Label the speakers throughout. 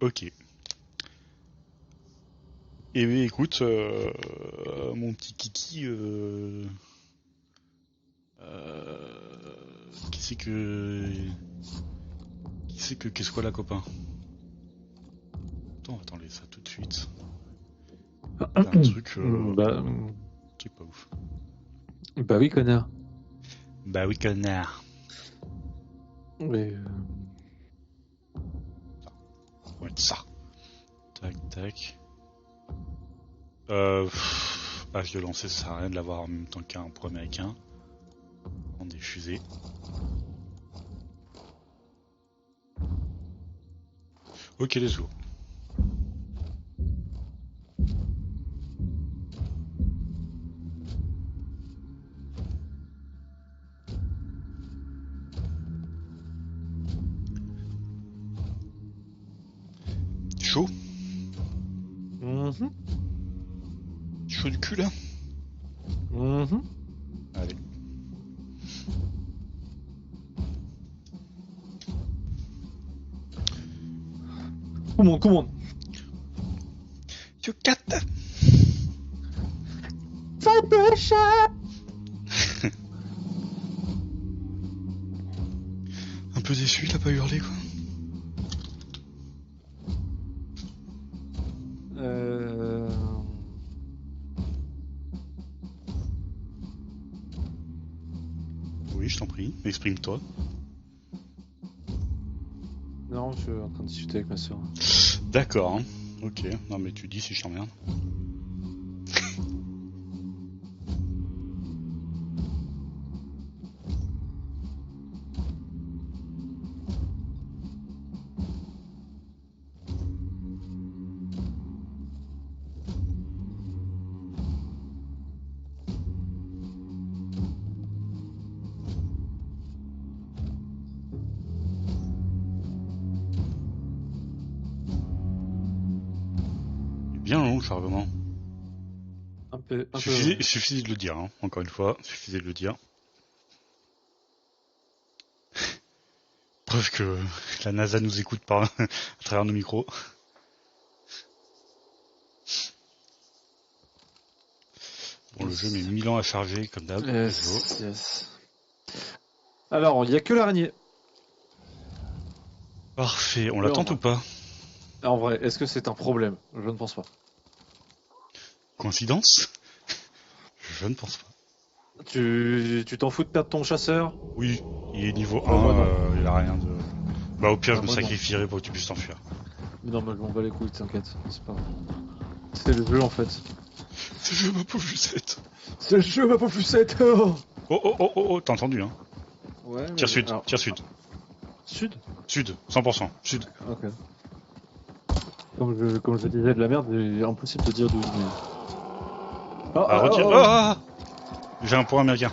Speaker 1: Ok. Eh bien, écoute, mon petit kiki, qui c'est que... Qu'est-ce quoi là, copain? Attends, on va t'enlever ça tout de suite. T'as
Speaker 2: Bah,
Speaker 1: un truc pas ouf.
Speaker 2: bah oui, connard.
Speaker 1: Bah oui, connard.
Speaker 2: Mais,
Speaker 1: On va mettre ça. Tac, tac. Âge de lancer, ça sert à rien de l'avoir en même temps qu'un pro américain. En des fusées. Ok, let's go. Chaud?
Speaker 2: mhm,
Speaker 1: Chaud du cul là?
Speaker 2: mhm.
Speaker 1: Allez.
Speaker 2: Comment?
Speaker 1: You got that?
Speaker 2: Vibration.
Speaker 1: Un peu déçu, il a pas hurlé quoi.
Speaker 2: Euh...
Speaker 1: Oui, je t'en prie, exprime-toi.
Speaker 2: Non, je suis en train de discuter avec ma soeur.
Speaker 1: D'accord, hein. Ok, non mais tu dis si je t'emmerde. Il est bien long le chargement.
Speaker 2: Un peu, ouais.
Speaker 1: Suffisait de le dire, hein. Encore une fois, suffisait de le dire. Preuve que la NASA nous écoute par à travers nos micros. Bon, le jeu met
Speaker 2: Yes.
Speaker 1: 1000 ans à charger, comme d'hab. Let's go.
Speaker 2: Yes, yes. Alors, il y a que l'araignée.
Speaker 1: Parfait, on
Speaker 2: Oui, en
Speaker 1: l'attend ou
Speaker 2: vrai.
Speaker 1: pas?
Speaker 2: En vrai, est-ce que c'est un problème? Je ne pense pas.
Speaker 1: Coïncidence? Je ne pense pas.
Speaker 2: Tu t'en fous de perdre ton chasseur?
Speaker 1: Oui, il est niveau
Speaker 2: Bah moi
Speaker 1: 1,
Speaker 2: non.
Speaker 1: il a rien de... Bah au pire, je
Speaker 2: Bah
Speaker 1: me
Speaker 2: moi non.
Speaker 1: sacrifierai pour que tu puisses t'enfuir.
Speaker 2: Mais non, moi je m'en bats les couilles, t'inquiète. C'est pas... C'est le jeu en fait.
Speaker 1: C'est je ma pauvre Lucette.
Speaker 2: C'est le jeu, ma pauvre Lucette. Oh,
Speaker 1: Oh oh oh oh oh, t'as entendu hein?
Speaker 2: ouais,
Speaker 1: Tire
Speaker 2: mais
Speaker 1: sud,
Speaker 2: alors,
Speaker 1: tire sud.
Speaker 2: sud?
Speaker 1: Sud, 100%, sud.
Speaker 2: Ok. Comme je disais de la merde, il est impossible de dire d'où il est. Oh,
Speaker 1: Ah,
Speaker 2: oh,
Speaker 1: retire.
Speaker 2: oh, oh.
Speaker 1: Ah, j'ai un point américain.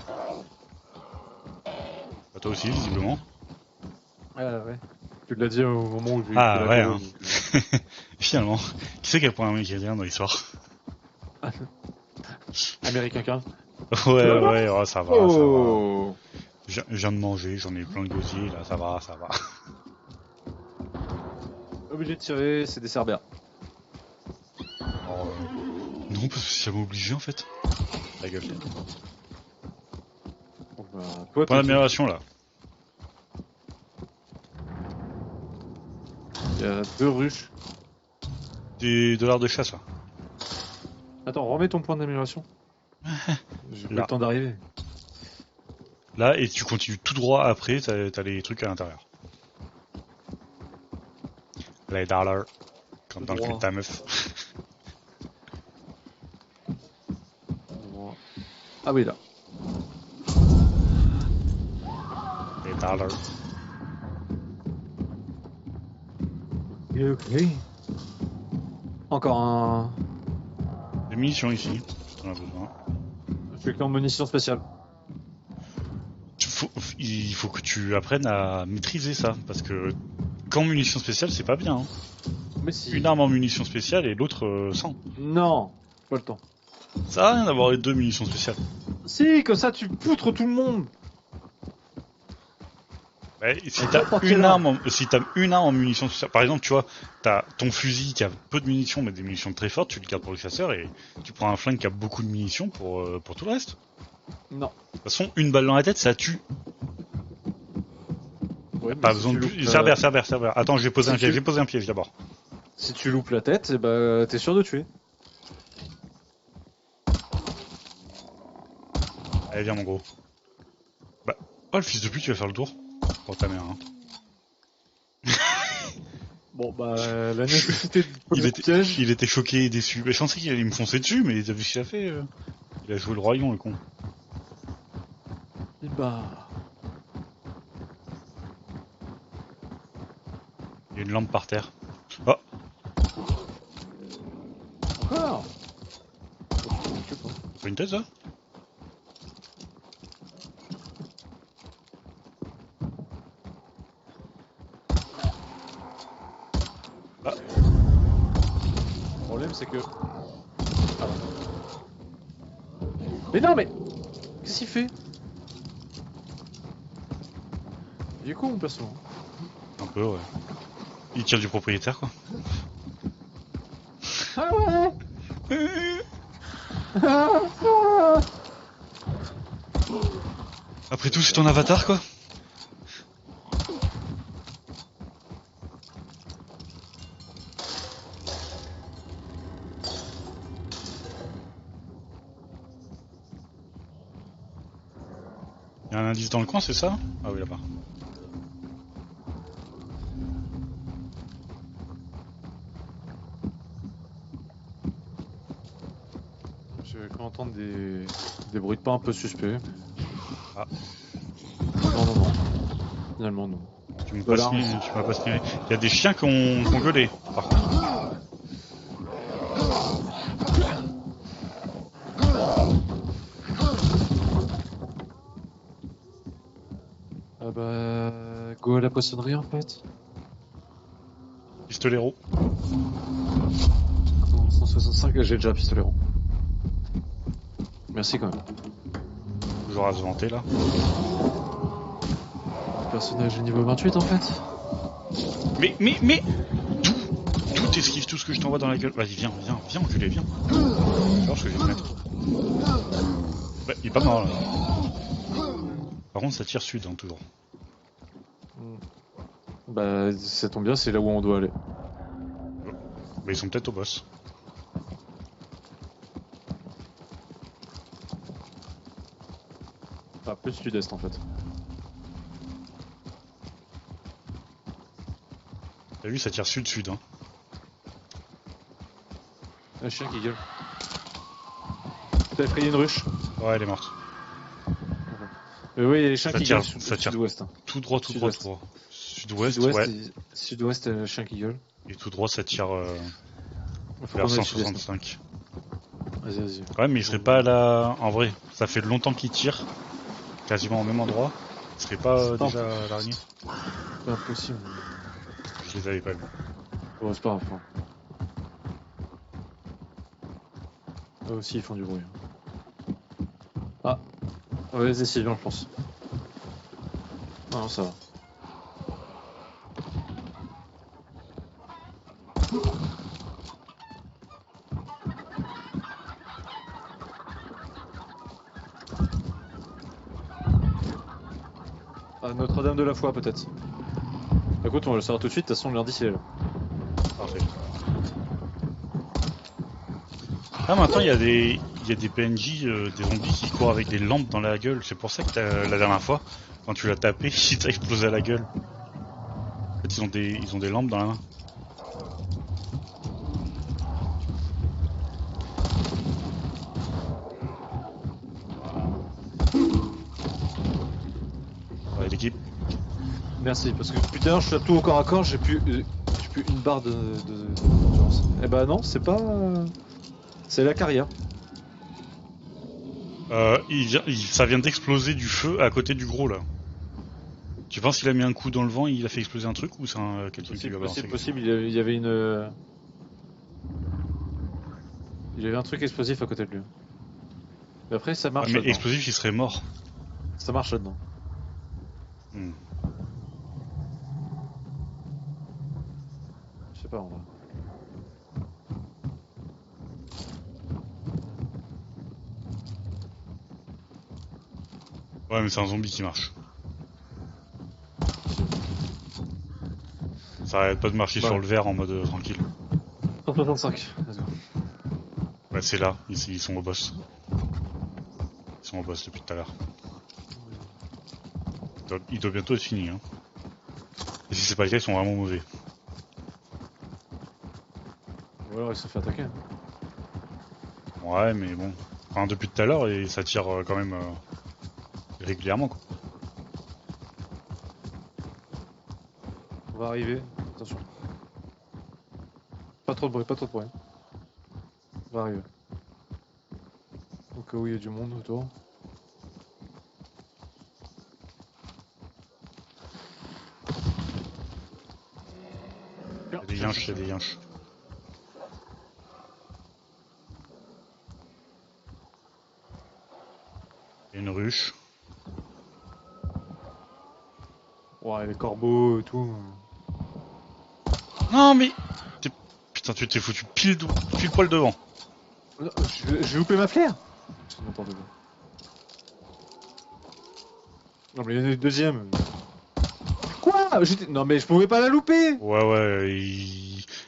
Speaker 1: Bah, toi aussi, visiblement.
Speaker 2: Ah ouais. Tu l'as dit au moment où j'ai pris
Speaker 1: Ah, ouais,
Speaker 2: l'agro,
Speaker 1: hein.
Speaker 2: donc...
Speaker 1: Finalement. Qui c'est qui a le point américain dans l'histoire?
Speaker 2: Américain qu'un.
Speaker 1: Ouais, ouais, oh, ça va, ça va.
Speaker 2: Oh!
Speaker 1: Je viens de manger, j'en ai plein le gosier, là, ça va, ça va.
Speaker 2: Obligé de tirer, c'est des cerbères.
Speaker 1: Oh, non, parce que c'est jamais obligé, en fait. Ta gueule.
Speaker 2: Donc, bah, toi,
Speaker 1: Point
Speaker 2: t'es qui?
Speaker 1: d'amélioration, là.
Speaker 2: Il y a deux ruches.
Speaker 1: Des dollars de chasse, là.
Speaker 2: Attends, remets ton point d'amélioration. J'ai pas eu le
Speaker 1: Là.
Speaker 2: temps d'arriver.
Speaker 1: Là, et tu continues tout droit après, t'as les trucs à l'intérieur. Les dollars. Comme
Speaker 2: Tout
Speaker 1: dans le cul de
Speaker 2: droit.
Speaker 1: ta meuf.
Speaker 2: Tout droit. Ah oui, là.
Speaker 1: Les dollars.
Speaker 2: Ok. Encore un...
Speaker 1: Des munitions ici, si t'en as besoin.
Speaker 2: Je suis en munition spéciale.
Speaker 1: Il faut que tu apprennes à maîtriser ça, parce que qu'en munitions spéciales, c'est pas bien. Hein.
Speaker 2: Mais
Speaker 1: Une
Speaker 2: si.
Speaker 1: arme en munitions spéciales et l'autre sans.
Speaker 2: Non. Pas le temps.
Speaker 1: Ça a rien d'avoir les deux munitions spéciales.
Speaker 2: Si, comme ça tu poutres tout le monde.
Speaker 1: Ouais, si t'as si t'as une arme en munitions, par exemple, tu vois, t'as ton fusil qui a peu de munitions, mais des munitions très fortes, tu le gardes pour le chasseur et tu prends un flingue qui a beaucoup de munitions pour tout le reste.
Speaker 2: Non.
Speaker 1: De toute façon, une balle dans la tête, ça tue.
Speaker 2: Ouais,
Speaker 1: Pas besoin de plus. Cerber. Attends, je vais poser un piège. Je vais poser un piège d'abord.
Speaker 2: Si tu loupes la tête, eh bah, t'es sûr de tuer.
Speaker 1: Allez, viens, mon gros. Bah, oh, le fils de pute, tu vas faire le tour. Pour ta mère, hein.
Speaker 2: Bon, bah, la nécessité de poser le piège.
Speaker 1: Il était choqué et déçu. Mais je pensais qu'il allait me foncer dessus, mais t'as vu ce qu'il a fait Il a joué le royaume, le con.
Speaker 2: Et bah.
Speaker 1: Il y a une lampe par terre. Oh,
Speaker 2: Encore.
Speaker 1: pas une tête, ça Ah,
Speaker 2: Le problème, c'est que. Ah. Mais non, mais. Qu'est-ce qu'il fait? Il est con, mon perso.
Speaker 1: un peu, ouais. Il tire du propriétaire, quoi.
Speaker 2: Ah ouais.
Speaker 1: Après tout, c'est ton avatar, quoi. Il y a un indice dans le coin, c'est ça? Ah oui, là-bas.
Speaker 2: J'ai cru entendre des bruits de pas un peu suspects.
Speaker 1: Ah.
Speaker 2: Non. Finalement, non.
Speaker 1: Tu m'as pas signalé. Il y a des chiens qui ont gueulé, par contre.
Speaker 2: Ah bah. Go à la poissonnerie en fait.
Speaker 1: Pistolero.
Speaker 2: 165, j'ai déjà pistolero. Merci quand même.
Speaker 1: Toujours à se vanter, là.
Speaker 2: Personnage niveau 28 en fait.
Speaker 1: Mais tout esquive tout ce que je t'envoie dans la gueule. Vas-y, viens, enculé, viens. Tu vois ce que je vais te mettre. Bah, il est pas mort, là. Par contre, ça tire sud, hein, toujours.
Speaker 2: Bah, ça tombe bien, c'est là où on doit aller.
Speaker 1: Bah, ils sont peut-être au boss.
Speaker 2: Ah, plus sud-est en fait.
Speaker 1: T'as vu, ça tire sud-sud, hein.
Speaker 2: Un chien qui gueule. T'as effrayé une ruche?
Speaker 1: Ouais, elle est morte.
Speaker 2: Oui, il y a les chiens qui
Speaker 1: tire,
Speaker 2: gueulent
Speaker 1: ça tire
Speaker 2: sud-ouest. Hein.
Speaker 1: tout droit. Sud-ouest,
Speaker 2: Sud-ouest,
Speaker 1: ouais.
Speaker 2: sud-ouest, chien qui gueule.
Speaker 1: Et tout droit, ça tire
Speaker 2: Faut
Speaker 1: vers
Speaker 2: qu'on aille sud-est.
Speaker 1: 165.
Speaker 2: Vas-y.
Speaker 1: Ouais, mais il serait pas là... En vrai, ça fait longtemps qu'il tire. Quasiment au même endroit. Il serait pas déjà à l'araignée.
Speaker 2: C'est impossible.
Speaker 1: Je les avais pas vus.
Speaker 2: Bon, c'est pas grave. Hein. Eux aussi, ils font du bruit. Ah. Ouais, vas-y, c'est bien, je pense. Non, ça va. Ah, Notre-Dame de la Foi, peut-être. Écoute, on va le savoir tout de suite, de toute façon, l'indice il est là.
Speaker 1: Parfait. Ah, maintenant, il y a des PNJ, des zombies qui courent avec des lampes dans la gueule. C'est pour ça que la dernière fois, quand tu l'as tapé, il t'a explosé à la gueule. En fait, ils ont des lampes dans la main. Ouais, l'équipe.
Speaker 2: Merci, parce que putain, je suis à tout au corps à corps, j'ai plus une barre d'endurance. Eh bah non, c'est pas... C'est la carrière.
Speaker 1: Ça vient d'exploser du feu à côté du gros, là. Tu penses qu'il a mis un coup dans le vent et il a fait exploser un truc, ou c'est quelqu'un qui lui a balancé?
Speaker 2: Possible, il y avait une... Il y avait un truc explosif à côté de lui. Mais après, ça marche
Speaker 1: mais
Speaker 2: là-dedans.
Speaker 1: explosif, il serait mort.
Speaker 2: Ça marche là-dedans. sais pas en vrai.
Speaker 1: Ouais, mais c'est un zombie qui marche. Ça arrête pas de marcher
Speaker 2: Bah.
Speaker 1: sur le verre en mode tranquille.
Speaker 2: 165, let's go.
Speaker 1: Ouais, c'est là, ils sont au boss. Ils sont au boss depuis tout à l'heure. Il doit bientôt être fini, hein. Et si c'est pas le cas, ils sont vraiment mauvais.
Speaker 2: Ou alors il se fait attaquer. Hein.
Speaker 1: Ouais, mais bon. Enfin, depuis tout à l'heure, et ça tire quand même régulièrement, quoi.
Speaker 2: On va arriver, attention. Pas trop de bruit, pas trop de bruit. On va arriver. Au cas où il y a du monde autour.
Speaker 1: Il y a des yinches, il y a des yinches. Il y a une ruche.
Speaker 2: Ouais, les corbeaux et tout.
Speaker 1: Non, mais... Putain, tu t'es foutu pile poil devant.
Speaker 2: J'ai loupé ma flair. C'est n'importe quoi. Non mais il y en a une deuxième. Quoi? Non mais je pouvais pas la louper.
Speaker 1: Ouais,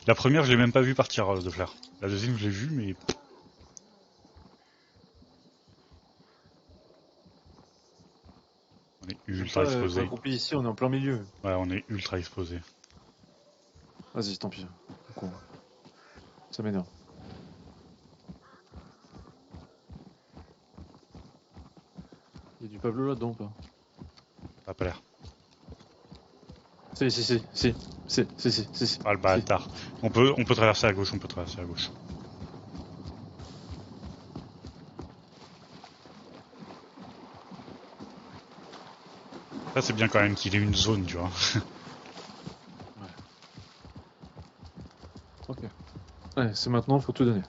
Speaker 1: la première, je l'ai même pas vu partir de flair. La deuxième, je l'ai vu, mais... On est ultra exposé.
Speaker 2: Accroupi ici, on est en plein milieu.
Speaker 1: Ouais, on est ultra exposé.
Speaker 2: Vas-y, tant pis. Con. Ça m'énerve. Il y a du Pablo là-dedans ou pas?
Speaker 1: Ça a pas l'air.
Speaker 2: Si.
Speaker 1: Ah, le bâtard. On peut traverser à gauche, on peut traverser à gauche. Ça, c'est bien quand même qu'il ait une zone, tu vois.
Speaker 2: Ouais. Ok. Ouais, c'est maintenant, faut tout donner.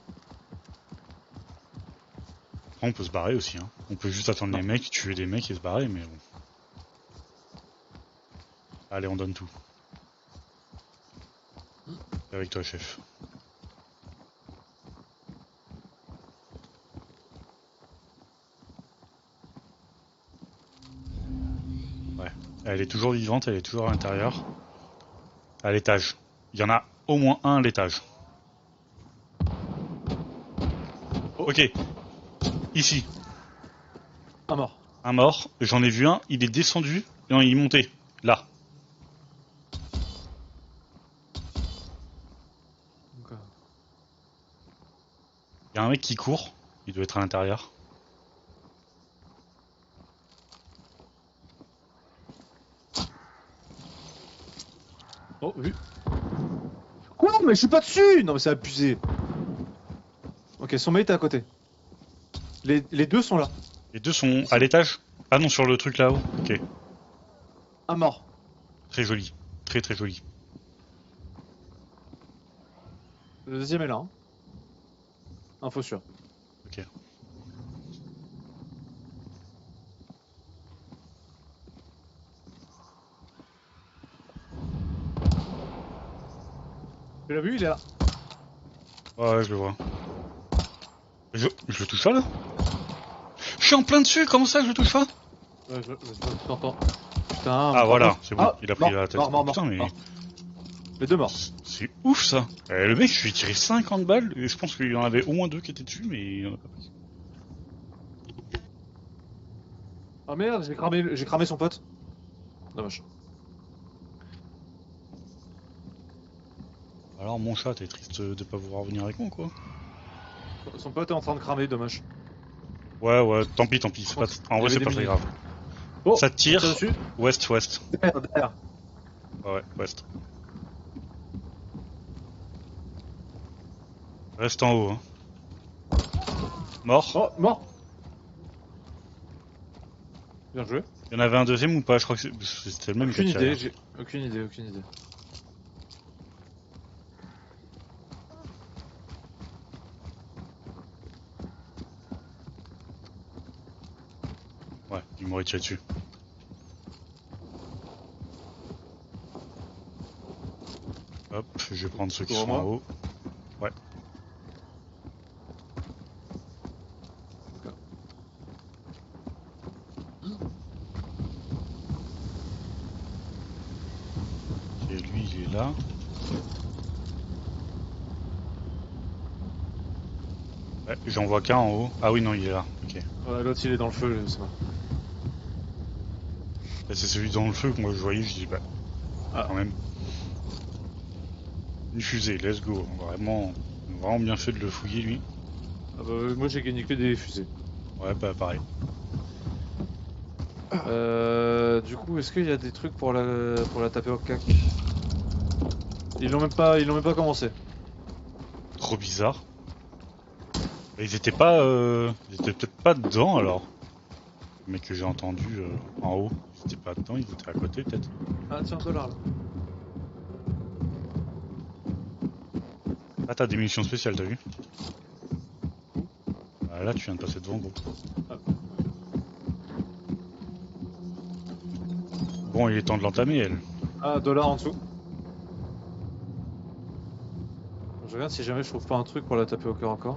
Speaker 1: Après, on peut se barrer aussi, hein. On peut juste attendre
Speaker 2: Non.
Speaker 1: les mecs, tuer des mecs et se barrer, mais bon. Allez, on donne tout. C'est avec toi, chef. Ouais. Elle est toujours vivante, elle est toujours à l'intérieur. À l'étage. Il y en a au moins un à l'étage. Ok. Ici.
Speaker 2: Un mort.
Speaker 1: Un mort. J'en ai vu un. Il est descendu. Non, il est monté. Là.
Speaker 2: Ok.
Speaker 1: Il y a un mec qui court. Il doit être à l'intérieur.
Speaker 2: Oh, vu. Quoi? Mais je suis pas dessus! Non mais c'est abusé. Ok, son mate est à côté. Les deux sont là.
Speaker 1: Les deux sont à l'étage. Ah non, sur le truc là-haut. Ok.
Speaker 2: Un mort.
Speaker 1: Très joli. Très très joli.
Speaker 2: Le deuxième est là. Hein. Info sûre.
Speaker 1: Ok.
Speaker 2: Tu l'as vu? Il est là.
Speaker 1: Ouais, je le vois. Je le touche pas là? Je suis en plein dessus, comment ça je le touche pas?
Speaker 2: Ouais, je t'entends. Putain.
Speaker 1: Ah voilà,
Speaker 2: contre.
Speaker 1: c'est bon, il a pris la tête.
Speaker 2: Mort.
Speaker 1: Putain, mais
Speaker 2: Mort. Les deux morts.
Speaker 1: c'est ouf ça. Le mec, je lui ai tiré 50 balles et je pense qu'il y en avait au moins deux qui étaient dessus, mais il en a pas pris.
Speaker 2: Ah merde, j'ai cramé son pote. Dommage.
Speaker 1: Alors mon chat, t'es triste de pas vouloir venir avec moi quoi?
Speaker 2: Son pote est en train de cramer, dommage.
Speaker 1: Ouais, tant pis, c'est pas... En vrai c'est pas très grave.
Speaker 2: Oh,
Speaker 1: Ça tire,
Speaker 2: dessus.
Speaker 1: ouest.
Speaker 2: Derrière.
Speaker 1: Ouais, ouest. Reste en haut, hein. Mort.
Speaker 2: Oh, mort. Bien joué.
Speaker 1: Il y en avait un deuxième ou pas? Je crois que c'était le même qui a
Speaker 2: Aucune
Speaker 1: tiré.
Speaker 2: idée, j'ai aucune idée.
Speaker 1: Ouais, il m'aurait tiré dessus. Hop, je vais prendre ceux qui
Speaker 2: Pour
Speaker 1: sont
Speaker 2: moi.
Speaker 1: en haut. Ouais. Et lui, il est là. Ouais, j'en vois qu'un en haut. Ah oui, non, il est là. Ok.
Speaker 2: Ouais, l'autre il est dans le feu, c'est bon.
Speaker 1: Là, c'est celui dans le feu que moi je voyais, je dis bah, quand même. Une fusée, let's go. Vraiment bien fait de le fouiller, lui.
Speaker 2: Ah bah, moi j'ai gagné que des fusées.
Speaker 1: Ouais, bah pareil.
Speaker 2: Du coup, est-ce qu'il y a des trucs pour la taper au cac? Ils l'ont même pas commencé.
Speaker 1: Trop bizarre. Ils étaient pas... Ils étaient peut-être pas dedans, alors. Mais que j'ai entendu en haut. Ils étaient pas dedans, ils étaient à côté, peut-être.
Speaker 2: Ah tiens, $, là.
Speaker 1: Ah, t'as des munitions spéciales, t'as vu? Ah, là, tu viens de passer devant, gros.
Speaker 2: Ah.
Speaker 1: Bon, il est temps de l'entamer, elle.
Speaker 2: Ah, $, en dessous. Je regarde si jamais je trouve pas un truc pour la taper au cœur encore.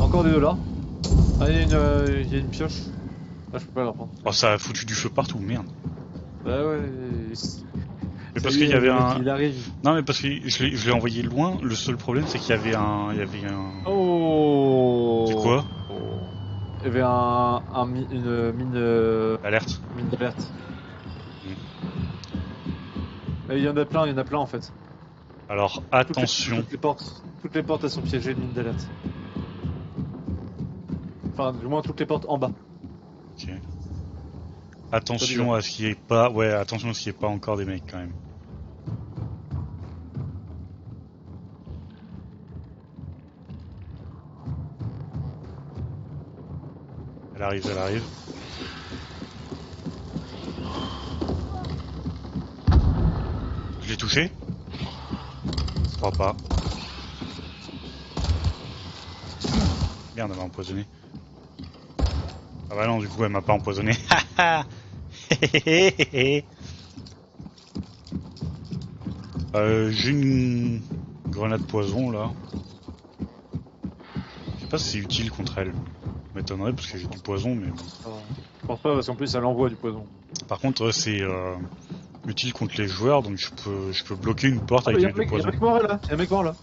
Speaker 2: Encore des $. Ah, il y a une pioche. Ah, je peux pas la prendre.
Speaker 1: Oh, ça a foutu du feu partout, merde.
Speaker 2: Bah ouais.
Speaker 1: Mais parce qu'il y avait un...
Speaker 2: Il arrive.
Speaker 1: Non, mais parce que je l'ai envoyé loin. Le seul problème, c'est qu'il y avait un...
Speaker 2: Oh.
Speaker 1: C'est quoi?
Speaker 2: Il y avait une mine.
Speaker 1: Alerte.
Speaker 2: Mine d'alerte.
Speaker 1: Mm.
Speaker 2: Mais il y en a plein en fait.
Speaker 1: Alors, attention.
Speaker 2: Toutes les portes elles sont piégées de mine d'alerte. Enfin, du moins toutes les portes en bas.
Speaker 1: Ok. Attention à ce qu'il n'y ait pas... Ouais, attention à ce qu'il n'y ait pas encore des mecs, quand même. Elle arrive, elle arrive. Je l'ai touché? Je crois pas. Merde, elle m'a empoisonné. Ah bah non, du coup, elle m'a pas empoisonné. J'ai une grenade poison, là. Je sais pas si c'est utile contre elle. M'étonnerait parce que j'ai du poison, mais bon.
Speaker 2: Je pense pas parce qu'en plus ça l'envoie du poison.
Speaker 1: Par contre, c'est utile contre les joueurs, donc je peux bloquer une porte avec du poison.
Speaker 2: Il y a un mec mort là. Il y a un mec mort là.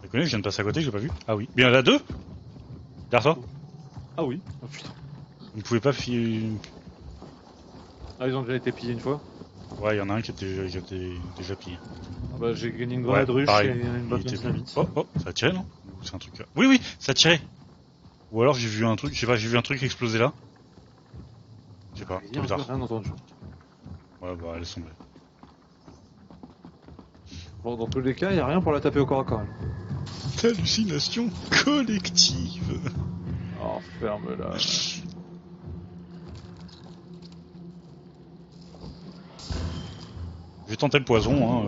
Speaker 1: Tu connais, je viens de passer à côté, j'ai pas vu. Ah oui. Mais il y en a deux? Derrière toi?
Speaker 2: Ah oui. Oh putain.
Speaker 1: Vous ne pouvez pas filer.
Speaker 2: Ah, ils ont déjà été pillés une fois.
Speaker 1: Ouais, il y en a un qui était déjà pillé.
Speaker 2: Ah bah j'ai gagné une grenade ruche
Speaker 1: pareil.
Speaker 2: et une botte de dynamite.
Speaker 1: Oh, oh, ça a tiré, non? Ou c'est un truc. Oui, oui, ça a tiré. Ou alors j'ai vu un truc, je sais pas, j'ai vu un truc exploser là. Je sais pas, trop tard.
Speaker 2: Rien entendu.
Speaker 1: Ouais, bah laisse tomber.
Speaker 2: Bon, dans tous les cas, il y a rien pour la taper au corps à corps.
Speaker 1: Hallucination collective.
Speaker 2: Oh, ferme-la.
Speaker 1: Je vais tenter le poison, hein,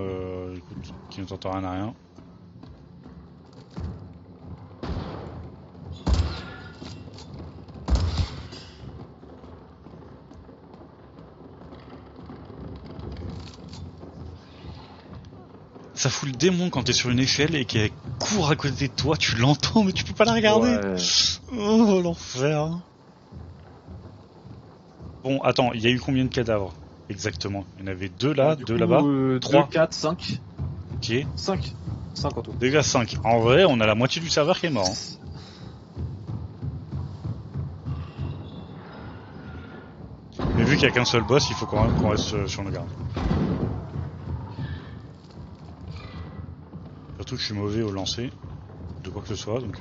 Speaker 1: écoute, qui ne tente rien à rien. Ça fout le démon quand t'es sur une échelle et qu'elle court à côté de toi, tu l'entends mais tu peux pas la regarder.
Speaker 2: Ouais.
Speaker 1: Oh l'enfer. Bon, attends, il y a eu combien de cadavres? Exactement. Il y en avait deux là, deux là-bas. 3,
Speaker 2: 4, 5.
Speaker 1: Ok.
Speaker 2: 5. 5 en tout.
Speaker 1: Dégâts 5. En vrai, on a la moitié du serveur qui est mort. Hein. Mais vu qu'il n'y a qu'un seul boss, il faut quand même qu'on reste sur nos gardes. Surtout que je suis mauvais au lancer de quoi que ce soit, donc...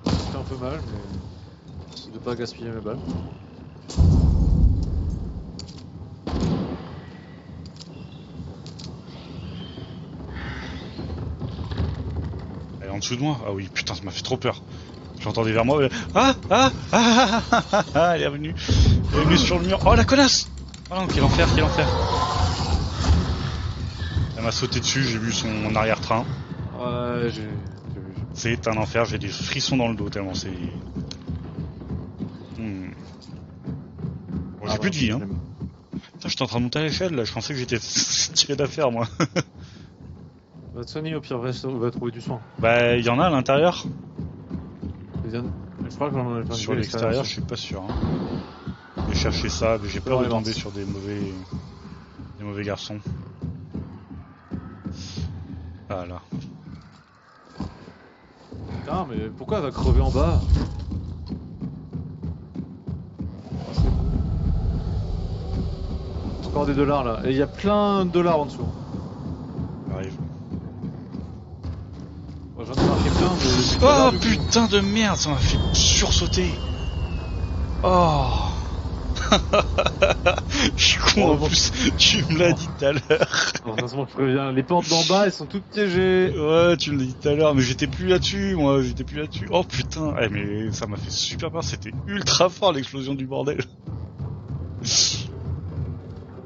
Speaker 2: C'est un peu mal, mais... c'est de pas gaspiller mes balles.
Speaker 1: Elle est en dessous de moi? Ah oui, putain, ça m'a fait trop peur. J'entendais vers moi... Ah, ah, ah, ah, ah, ah, ah, elle est revenue. Elle est venue sur le mur. Oh la connasse! Oh non, quel enfer, quel enfer. Elle m'a sauté dessus, j'ai vu son arrière-train.
Speaker 2: Ouais, j'ai vu.
Speaker 1: C'est un enfer, j'ai des frissons dans le dos tellement c'est... Bon, j'ai plus de vie, hein. Putain, j'étais en train de monter à l'échelle là, je pensais que j'étais tiré d'affaire moi.
Speaker 2: Va te soigner au pire, va trouver du soin.
Speaker 1: Bah, il y en a à l'intérieur.
Speaker 2: Je crois que j'en ai
Speaker 1: Sur l'extérieur, je suis pas sûr. Hein. Je vais chercher ça, mais j'ai peur de tomber sur des mauvais garçons. Ah là.
Speaker 2: Putain, mais pourquoi elle va crever en bas? Encore des dollars là, et il y a plein de dollars en dessous.
Speaker 1: J'arrive.
Speaker 2: Bon, j'en ai marqué plein de...
Speaker 1: Oh putain de merde, ça m'a fait sursauter. Oh. Je suis con en plus, tu me l'as dit tout à l'heure.
Speaker 2: Heureusement que je préviens, les portes d'en bas elles sont toutes piégées.
Speaker 1: Ouais, tu me l'as dit tout à l'heure, mais j'étais plus là-dessus, moi, j'étais plus là-dessus. Oh putain, eh, mais ça m'a fait super peur, c'était ultra fort l'explosion du bordel.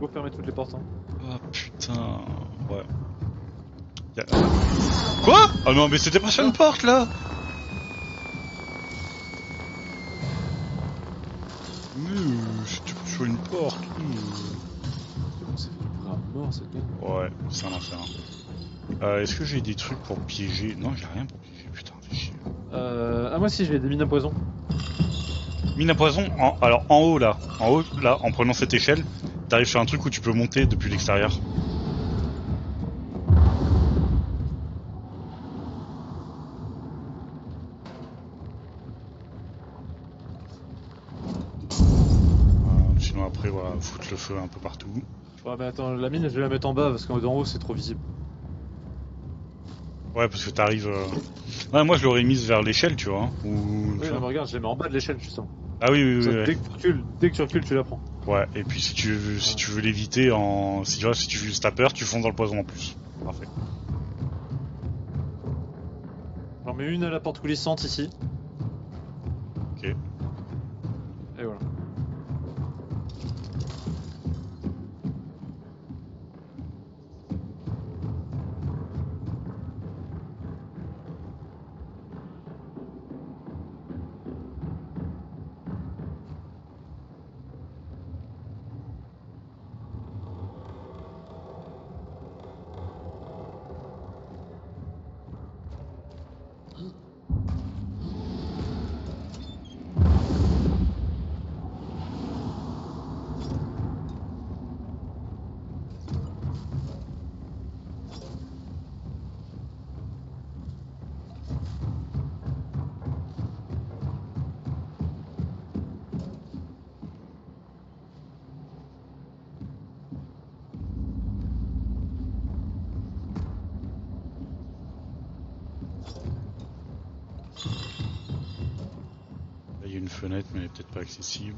Speaker 2: Faut fermer toutes les portes. Hein.
Speaker 1: Oh putain, ouais. Quoi? Ah non, mais c'était pas sur une porte là. C'était sur une porte.
Speaker 2: C'est vraiment mort cette gueule.
Speaker 1: Ouais, c'est un enfer. Est-ce que j'ai des trucs pour piéger? Non, j'ai rien pour piéger, putain, fais chier.
Speaker 2: Ah moi si j'ai des mines à poison.
Speaker 1: Mine à poison, alors en haut là, en prenant cette échelle, t'arrives sur un truc où tu peux monter depuis l'extérieur. Sinon après voilà, foutre le feu un peu partout.
Speaker 2: Ouais mais attends, la mine je vais la mettre en bas parce qu'en haut c'est trop visible.
Speaker 1: Ouais parce que t'arrives... Ouais, moi je l'aurais mise vers l'échelle tu vois. Ou...
Speaker 2: Oui non mais regarde, je les mets en bas de l'échelle justement.
Speaker 1: Ah oui
Speaker 2: Ça,
Speaker 1: ouais.
Speaker 2: Dès que tu recules, tu la prends.
Speaker 1: Ouais, et puis si tu veux l'éviter en... Si tu veux ta peur, tu fonds dans le poison en plus. Parfait.
Speaker 2: J'en mets une à la porte coulissante ici.
Speaker 1: Ok.
Speaker 2: Et voilà.
Speaker 1: Là il y a une fenêtre mais elle est peut-être pas accessible.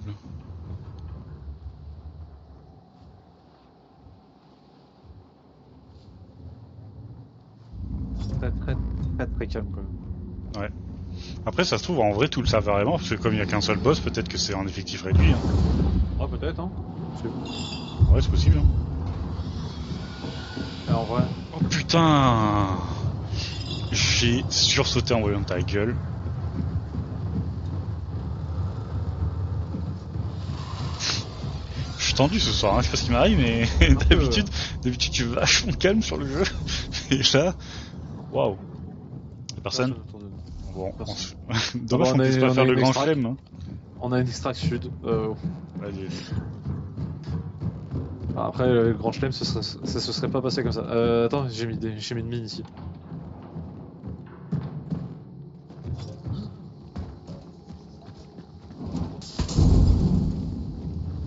Speaker 2: Très calme quand même.
Speaker 1: Ouais. Après ça se trouve en vrai tout le serveur est mort parce que comme il y a qu'un seul boss peut-être que c'est un effectif réduit. Hein.
Speaker 2: Ah peut-être hein.
Speaker 1: Ouais c'est possible. Hein.
Speaker 2: Et en vrai.
Speaker 1: Oh putain. J'ai sursauté en voyant ta gueule. Je suis tendu ce soir, hein. Je sais pas ce qui m'arrive mais d'habitude tu es vachement calme sur le jeu. Et là, waouh. Y'a personne? Bon, dommage qu'on puisse pas faire le grand chelem. Hein.
Speaker 2: On a une extract sud.
Speaker 1: Allez.
Speaker 2: Après le grand chelem ça se serait pas passé comme ça. Attends, j'ai mis une mine ici.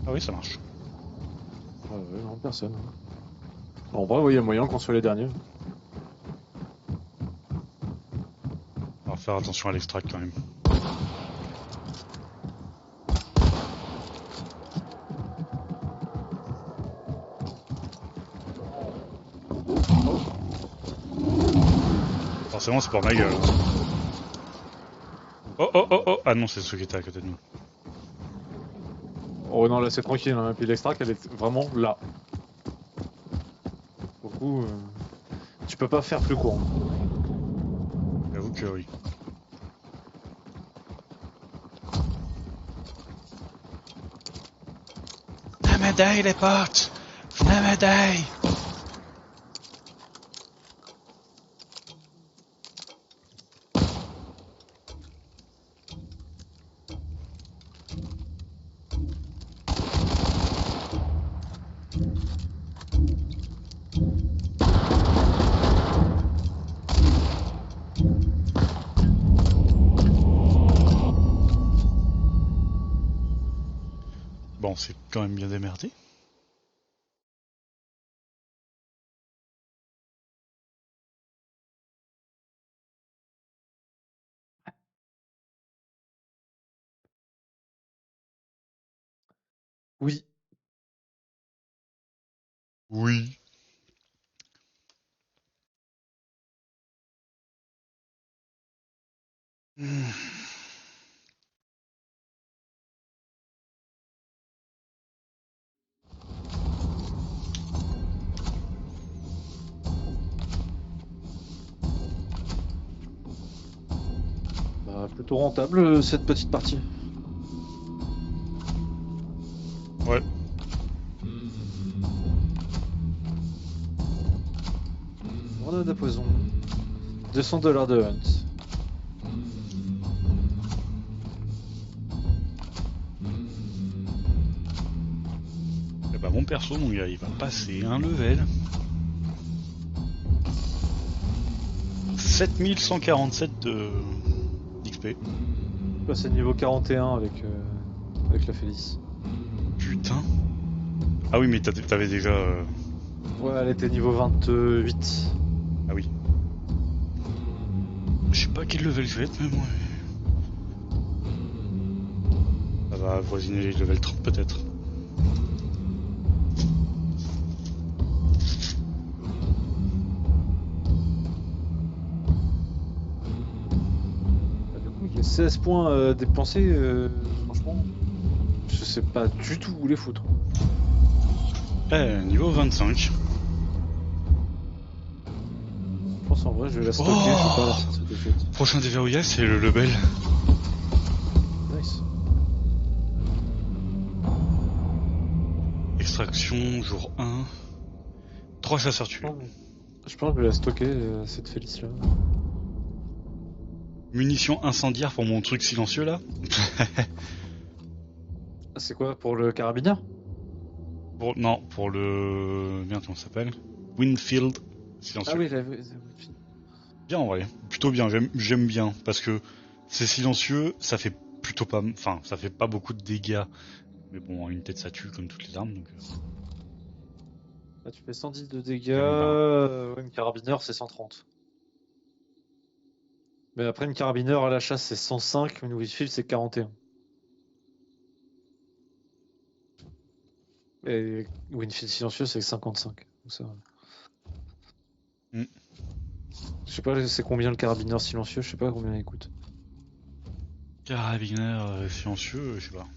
Speaker 1: Ah oui ça marche.
Speaker 2: Ouais, non, personne. En vrai, oui, il y a moyen qu'on soit les derniers.
Speaker 1: On va faire attention à l'extract quand même. Forcément c'est pour ma gueule. Oh oh oh oh. Ah non c'est ceux qui étaient à côté de nous.
Speaker 2: Oh non là c'est tranquille, hein. Puis l'extract elle est vraiment là. Pour le coup, tu peux pas faire plus court.
Speaker 1: J'avoue que oui. m'aider les potes! Venez m'aider! Bon, c'est quand même bien démerdé.
Speaker 2: Oui.
Speaker 1: Oui. Hmm.
Speaker 2: Bah, plutôt rentable cette petite partie.
Speaker 1: Ouais.
Speaker 2: Grenade à poison. 200$ de hunt.
Speaker 1: Et bah mon perso, mon gars, il va passer un level. 7147 d'XP.
Speaker 2: Passer niveau 41 avec la Félice.
Speaker 1: Putain. Ah oui, mais t'avais déjà...
Speaker 2: Ouais, elle était niveau 28.
Speaker 1: Ah oui. Je sais pas quel level je vais être, mais moi... Ça va avoisiner les level 30 peut-être.
Speaker 2: Bah, du coup, il y a 16 points dépensés. Franchement, je sais pas du tout où les foutre.
Speaker 1: Niveau 25.
Speaker 2: Je pense en vrai, je vais la stocker, je vais pas la sortir tout de suite.
Speaker 1: Prochain déverrouillage, c'est le level.
Speaker 2: Nice.
Speaker 1: Extraction, jour 1. 3 chasseurs tués.
Speaker 2: Je pense que je vais la stocker, cette Félice là.
Speaker 1: Munitions incendiaires pour mon truc silencieux là.
Speaker 2: Ah, c'est quoi, pour le carabinier?
Speaker 1: Non, pour le... Merde, comment ça s'appelle? Winfield silencieux.
Speaker 2: Ah oui,
Speaker 1: Bien en vrai. Plutôt bien, j'aime bien. Parce que c'est silencieux, ça fait plutôt pas... Enfin, ça fait pas beaucoup de dégâts. Mais bon, une tête ça tue comme toutes les armes, donc...
Speaker 2: Là, tu fais 110 de dégâts,
Speaker 1: J'aime bien.
Speaker 2: ouais, une carabineur c'est 130. Mais après, une carabineur à la chasse c'est 105, une Winfield c'est 41. Et Winfield silencieux c'est 55. Donc ça...
Speaker 1: Mm.
Speaker 2: Je sais pas, c'est combien le carabineur silencieux, je sais pas combien il coûte.
Speaker 1: Carabinaire silencieux, je sais pas.
Speaker 2: Ouais,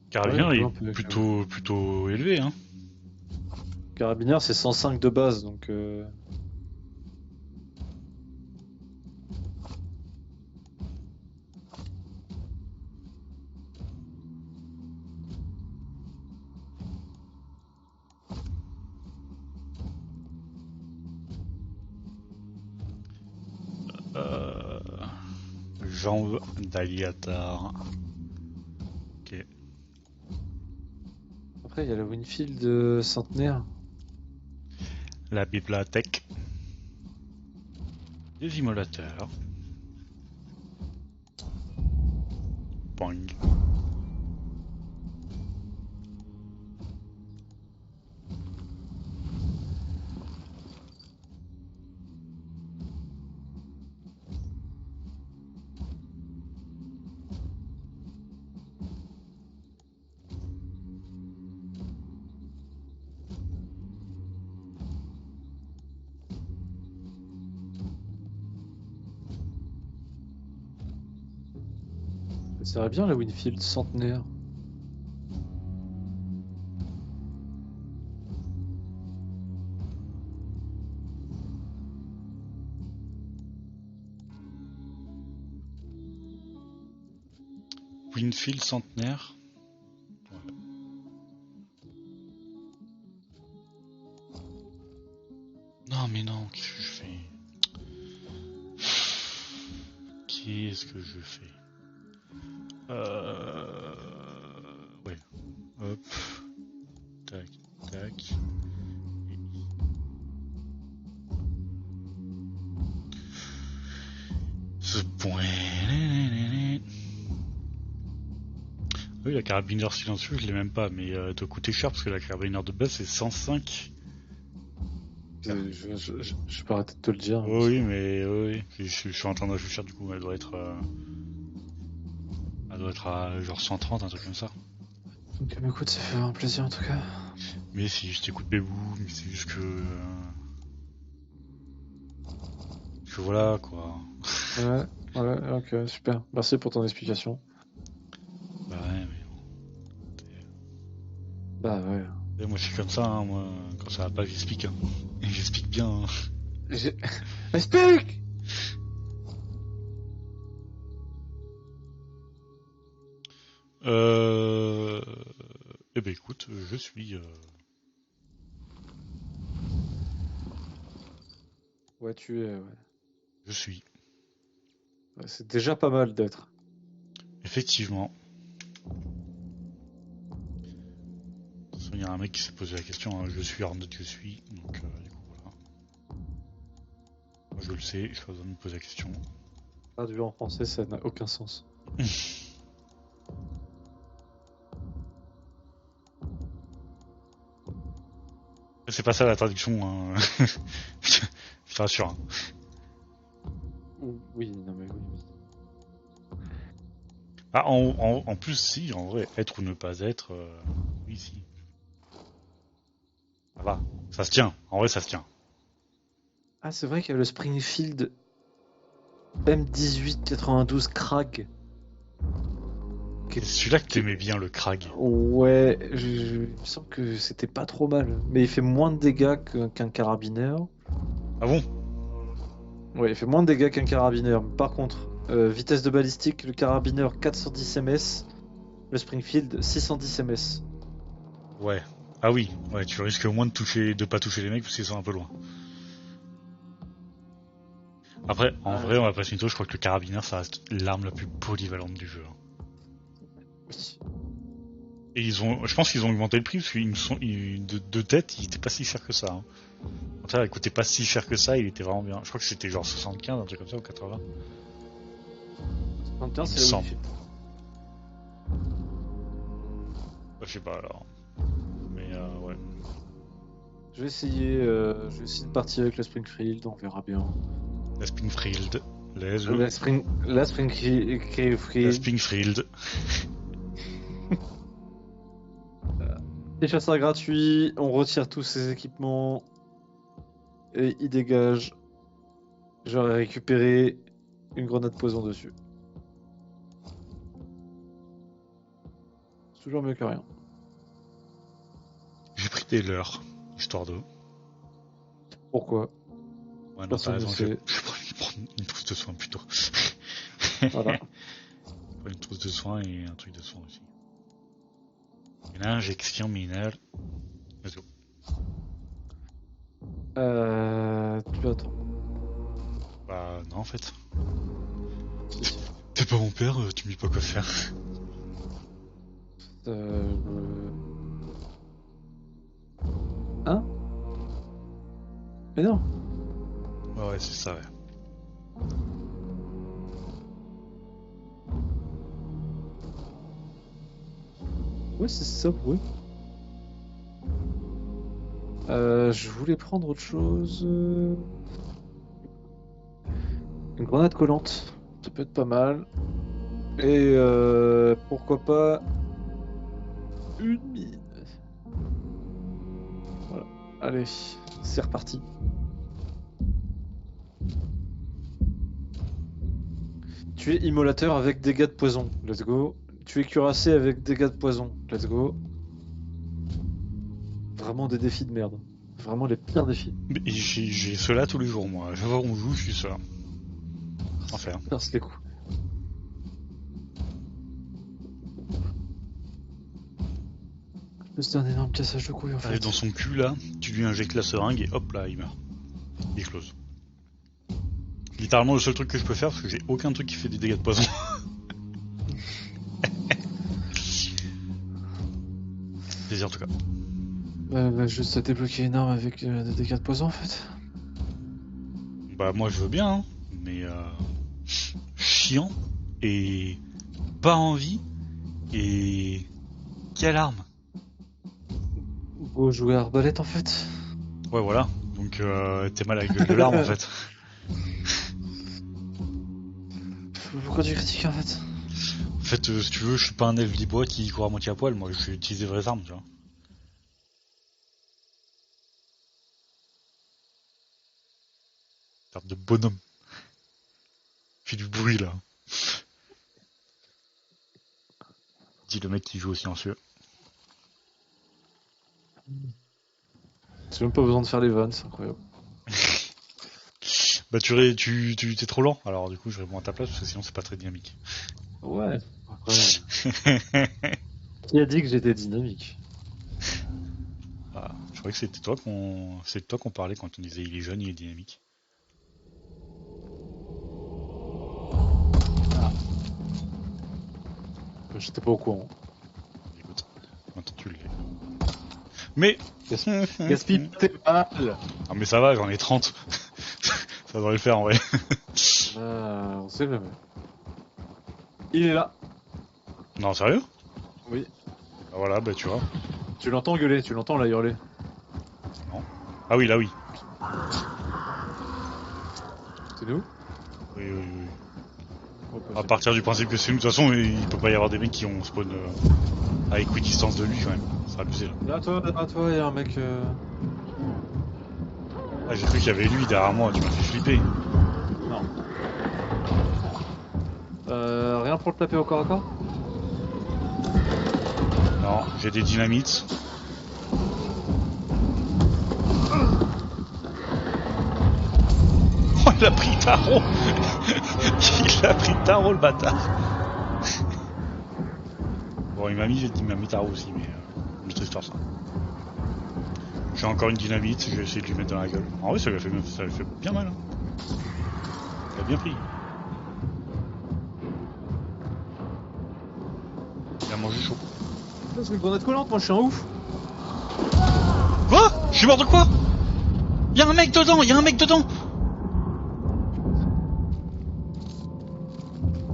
Speaker 2: il
Speaker 1: Carabinaire,
Speaker 2: coûte
Speaker 1: il
Speaker 2: un
Speaker 1: est
Speaker 2: peu.
Speaker 1: plutôt élevé, hein.
Speaker 2: Carabineur c'est 105 de base, donc...
Speaker 1: Euh... Jambes d'Aliatar. Ok.
Speaker 2: Après, il y a la Winfield centenaire.
Speaker 1: La bibliothèque. Des immolateurs. Boing.
Speaker 2: Ça serait bien la Winfield centenaire.
Speaker 1: Winfield centenaire. Ouais. Non mais non, qu'est-ce que je fais? Qu'est-ce que je fais? Ouais. Hop. Tac, tac. Ce point. Oui, la carabinière silencieuse, je l'ai même pas, mais elle doit coûter cher parce que la carabinière de base c'est 105.
Speaker 2: Je peux arrêter de te le dire.
Speaker 1: Oh, oui, mais oui, je suis en train de réfléchir du coup, elle doit être à genre 130, un truc comme ça.
Speaker 2: Ok, bah écoute, ça fait un plaisir en tout cas.
Speaker 1: Mais si, je t'écoute Bébou, mais c'est juste que voilà quoi.
Speaker 2: Ouais, ouais, ok, super. Merci pour ton explication.
Speaker 1: Bah ouais, mais
Speaker 2: Bah ouais.
Speaker 1: bon. Et moi je suis comme ça, hein, moi, quand ça va pas, j'explique. Hein. Et j'explique bien. Hein.
Speaker 2: Explique!
Speaker 1: Eh ben écoute, je suis.
Speaker 2: Ouais, tu es. Ouais.
Speaker 1: Je suis.
Speaker 2: Ouais, c'est déjà pas mal d'être.
Speaker 1: Effectivement. Il y a un mec qui s'est posé la question, hein, je suis Arnaud, je suis. Donc du coup voilà. Moi je le sais, je pas besoin de me poser la question.
Speaker 2: Traduit en français, ça n'a aucun sens.
Speaker 1: C'est pas ça la traduction, hein. Je te rassure. Hein.
Speaker 2: Oui, non mais oui.
Speaker 1: Ah, en plus, si, en vrai, être ou ne pas être, oui, si. Ça va, ça se tient. En vrai, ça se tient.
Speaker 2: Ah, c'est vrai qu'il y a le Springfield M1892 Krag.
Speaker 1: C'est celui-là que t'aimais bien, le Krag.
Speaker 2: Ouais, il me semble que c'était pas trop mal. Mais il fait moins de dégâts qu'un carabineur.
Speaker 1: Ah bon?
Speaker 2: Ouais, il fait moins de dégâts qu'un carabineur. Par contre, vitesse de balistique, le carabineur 410 ms, le Springfield 610 ms.
Speaker 1: Ouais. Ah oui, ouais, tu risques au moins de pas toucher les mecs parce qu'ils sont un peu loin. Après, en vrai, on va pas se mytho, je crois que le carabineur, ça reste l'arme la plus polyvalente du jeu. Hein.
Speaker 2: Oui.
Speaker 1: Et je pense qu'ils ont augmenté le prix parce de tête, il était pas si cher que ça. Hein. En fait, il coûtait pas si cher que ça, il était vraiment bien. Je crois que c'était genre 75, un truc comme ça, ou 80.
Speaker 2: 75,
Speaker 1: Il me
Speaker 2: c'est là où
Speaker 1: semble.
Speaker 2: il fait.
Speaker 1: Je sais pas alors. Mais ouais.
Speaker 2: Je vais essayer de partir avec le Springfield, on verra bien.
Speaker 1: La Springfield.
Speaker 2: La Springfield.
Speaker 1: La Springfield.
Speaker 2: Les chasseurs gratuits, on retire tous ces équipements et ils dégagent. J'aurais récupéré une grenade poison dessus. C'est toujours mieux que rien.
Speaker 1: J'ai pris des leurs, histoire de.
Speaker 2: Pourquoi?
Speaker 1: Ouais, non, t'as
Speaker 2: Personne ne
Speaker 1: raison,
Speaker 2: sait.
Speaker 1: je vais prendre une trousse de soins plutôt.
Speaker 2: Voilà.
Speaker 1: Une trousse de soins et un truc de soins aussi. Une injection mineure. Let's go.
Speaker 2: Tu attends.
Speaker 1: Bah, non, en fait. T'es pas mon père, tu me dis pas quoi faire.
Speaker 2: Euh... Hein? Mais non.
Speaker 1: Ouais, c'est ça, ouais.
Speaker 2: Ouais, c'est ça, ouais. Je voulais prendre autre chose. Une grenade collante. Ça peut être pas mal. Et pourquoi pas une mine. Voilà. Allez, c'est reparti. Tu es immolateur avec dégâts de poison. Let's go. Tu es cuirassé avec dégâts de poison. Let's go. Vraiment des défis de merde. Vraiment les pires défis.
Speaker 1: Mais j'ai cela tous les jours, moi. Je vois où on joue, je suis cela. Enfer.
Speaker 2: Perce les coups. C'est un énorme cassage de couilles en
Speaker 1: T'arrives
Speaker 2: fait.
Speaker 1: dans son cul là, tu lui injectes la seringue et hop là, il meurt. Il explose. Littéralement le seul truc que je peux faire parce que j'ai aucun truc qui fait des dégâts de poison. Plaisir en tout cas.
Speaker 2: Juste à débloquer une arme avec des dégâts de poison en fait.
Speaker 1: Bah moi je veux bien, hein, mais chiant et pas envie et quelle arme.
Speaker 2: Go jouer à arbalète en fait.
Speaker 1: Ouais voilà, donc t'es mal à la gueule de l'arme en fait.
Speaker 2: Pourquoi tu critiques en fait?
Speaker 1: En fait si tu veux je suis pas un elfe bois qui court à moitié à poil, moi je vais utiliser des vraies armes tu vois. Arme de bonhomme. Fais du bruit là. Dit le mec qui joue au silencieux.
Speaker 2: J'ai même pas besoin de faire les vannes, c'est incroyable.
Speaker 1: Bah tu t'es trop lent, alors du coup je réponds à ta place parce que sinon c'est pas très dynamique.
Speaker 2: Ouais. Après, qui a dit que j'étais dynamique?
Speaker 1: Ah, je croyais que c'est de toi qu'on parlait quand on disait il est jeune, il est dynamique.
Speaker 2: Ah. J'étais pas au courant.
Speaker 1: Écoute, maintenant tu l'es. Mais
Speaker 2: Gaspille pas tes balles.
Speaker 1: ah mais ça va, j'en ai 30. Ça devrait le faire en vrai.
Speaker 2: On sait jamais. Il est là.
Speaker 1: Non sérieux?
Speaker 2: Oui.
Speaker 1: Bah voilà, bah tu vois.
Speaker 2: Tu l'entends gueuler, tu l'entends la hurler.
Speaker 1: Non. Ah oui là oui.
Speaker 2: C'est nous?
Speaker 1: Oui oui oui.
Speaker 2: Oh, pas
Speaker 1: À
Speaker 2: fait.
Speaker 1: partir du principe que c'est nous, de toute façon il peut pas y avoir des mecs qui ont spawn à équidistance de lui quand même. C'est abusé là.
Speaker 2: Là, toi, il y a un mec.
Speaker 1: Ah j'ai cru qu'il y avait lui derrière moi, tu m'as fait flipper.
Speaker 2: Non. Rien pour le taper au corps à corps?
Speaker 1: Non, j'ai des dynamites. Oh il a pris tarot. Il a pris tarot le bâtard. Bon il m'a mis tarot aussi mais une autre histoire ça. J'ai encore une dynamite, je vais essayer de lui mettre dans la gueule. En vrai ça lui a fait bien mal hein. Il a bien pris. Il a mangé chaud.
Speaker 2: C'est une grenade collante, moi je suis un ouf.
Speaker 1: Quoi? Je suis mort de quoi? Y'a un mec dedans, y'a un mec dedans.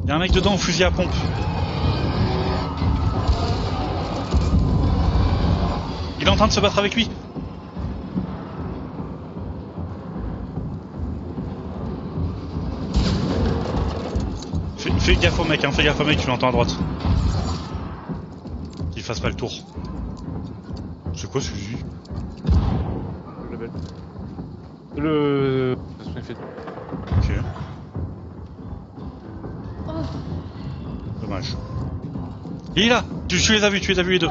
Speaker 1: Y'a un mec dedans au fusil à pompe. Il est en train de se battre avec lui. Fais gaffe au mec, hein, fais gaffe au mec, tu l'entends à droite. Qu'il fasse pas le tour. C'est quoi ce fusil?
Speaker 2: Le label. Le Springfield.
Speaker 1: Ok. Dommage. Il est là. Tu les as vus les deux.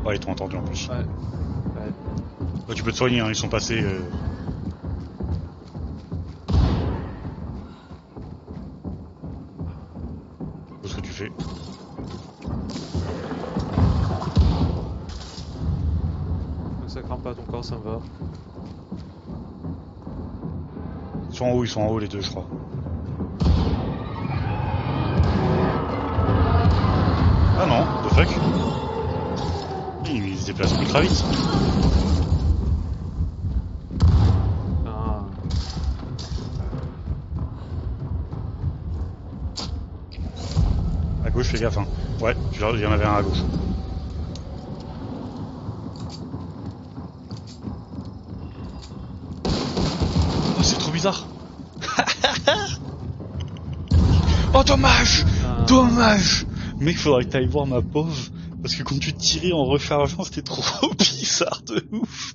Speaker 1: Ouais, ils t'ont entendu en plus.
Speaker 2: Ouais. Ouais.
Speaker 1: Bah, tu peux te soigner, hein, ils sont passés. Ce que tu fais.
Speaker 2: Donc ça crame pas ton corps, ça me va.
Speaker 1: Ils sont en haut les deux, je crois. Ah non, the fuck. Il se déplace ultra vite.
Speaker 2: Ah.
Speaker 1: À gauche, fais gaffe, hein. Ouais, il y en avait un à gauche. Oh, c'est trop bizarre. Oh, dommage.
Speaker 2: Ah.
Speaker 1: Dommage. Mec, faudrait que t'ailles voir ma pauvre. Parce que quand tu tirais en rechargeant, c'était trop bizarre de ouf.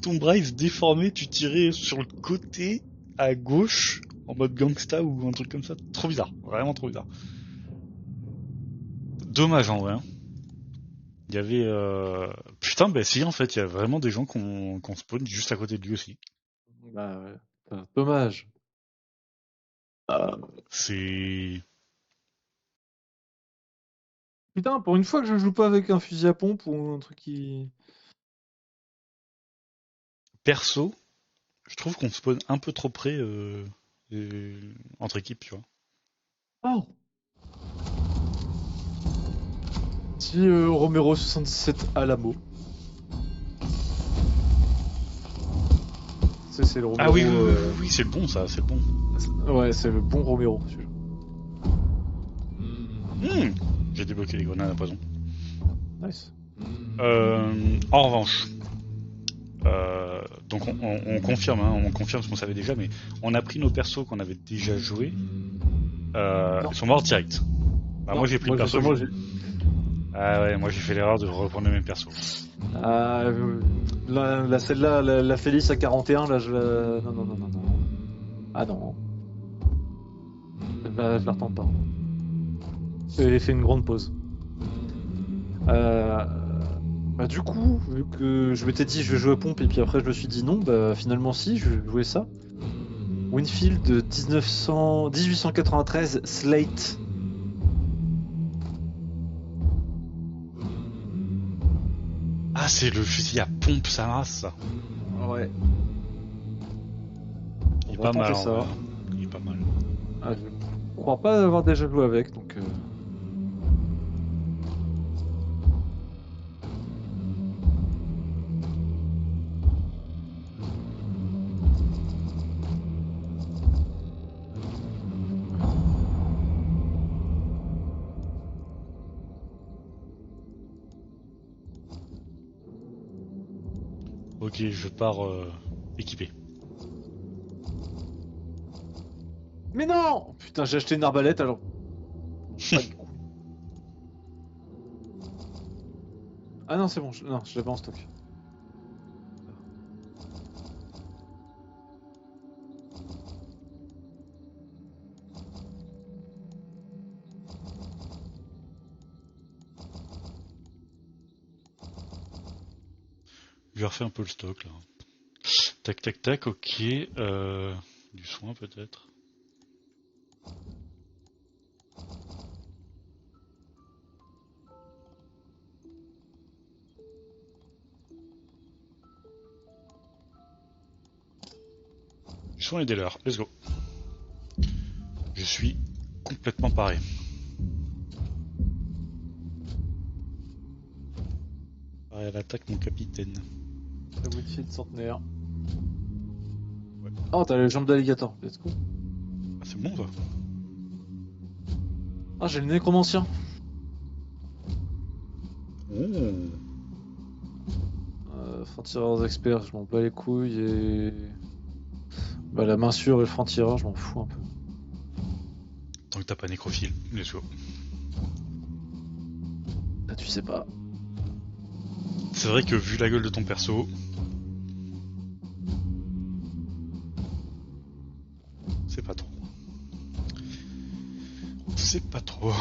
Speaker 1: Ton bras il se déformait, tu tirais sur le côté, à gauche, en mode gangsta ou un truc comme ça. Trop bizarre. Vraiment trop bizarre. Dommage en vrai. Hein. Il y avait... Putain, bah si, en fait, il y a vraiment des gens qu'on spawn juste à côté de lui aussi.
Speaker 2: Bah ouais. Dommage.
Speaker 1: C'est...
Speaker 2: Putain, pour une fois que je joue pas avec un fusil à pompe ou un truc qui...
Speaker 1: Perso, je trouve qu'on spawn un peu trop près entre équipes, tu vois.
Speaker 2: Oh. Si Romero 77 à l'amo. C'est le
Speaker 1: Ah
Speaker 2: Romero.
Speaker 1: oui, oui, oui, oui, oui, c'est le bon, ça, c'est le bon.
Speaker 2: Ouais, c'est le bon Romero, celui-là.
Speaker 1: Hmm, j'ai débloqué les grenades à poison.
Speaker 2: Nice.
Speaker 1: En revanche, donc on confirme, hein, on confirme ce qu'on savait déjà, mais on a pris nos persos qu'on avait déjà joués.
Speaker 2: Non,
Speaker 1: Ils sont morts direct. Bah, moi
Speaker 2: non,
Speaker 1: j'ai pris le
Speaker 2: moi
Speaker 1: perso.
Speaker 2: justement, j'ai...
Speaker 1: Ah ouais, moi j'ai fait l'erreur de reprendre le même perso.
Speaker 2: Ah, celle-là, la Félix à 41, là, je la... Non, non, non, non, non. Ah non, je la retente pas. J'ai fait une grande pause. Euh, du coup, vu que je m'étais dit je vais jouer à pompe et puis après je me suis dit non, bah finalement si, je vais jouer ça. Winfield de 1893 Slate.
Speaker 1: Ah, c'est le fusil à pompe, ça race, ça.
Speaker 2: Ouais.
Speaker 1: Il
Speaker 2: On
Speaker 1: est
Speaker 2: va
Speaker 1: pas mal
Speaker 2: tenter
Speaker 1: en vrai,
Speaker 2: ça.
Speaker 1: hein. Il est pas mal.
Speaker 2: Ah, je crois pas avoir déjà joué avec, donc...
Speaker 1: Ok, je pars équipé.
Speaker 2: Mais non! Putain, j'ai acheté une arbalète alors. Pas de coup. Ah non, c'est bon, non, je l'avais en stock.
Speaker 1: Je refais un peu le stock là. Tac, tac, tac, ok. Du soin peut-être. Du soin et des leurs. Let's go. Je suis complètement paré. Paré à l'attaque, mon capitaine.
Speaker 2: La Winfield centenaire.
Speaker 1: Ouais.
Speaker 2: Oh, t'as les jambes d'alligator, let's go.
Speaker 1: Ah, c'est bon ça.
Speaker 2: Ah, j'ai le nécromancien.
Speaker 1: Oh.
Speaker 2: Franc-tireur expert, je m'en bats les couilles et... Bah, la main sûre et le franc-tireur, je m'en fous un peu.
Speaker 1: Tant que t'as pas nécrophile, let's go.
Speaker 2: Là, tu sais pas.
Speaker 1: C'est vrai que vu la gueule de ton perso, c'est pas trop. C'est pas trop.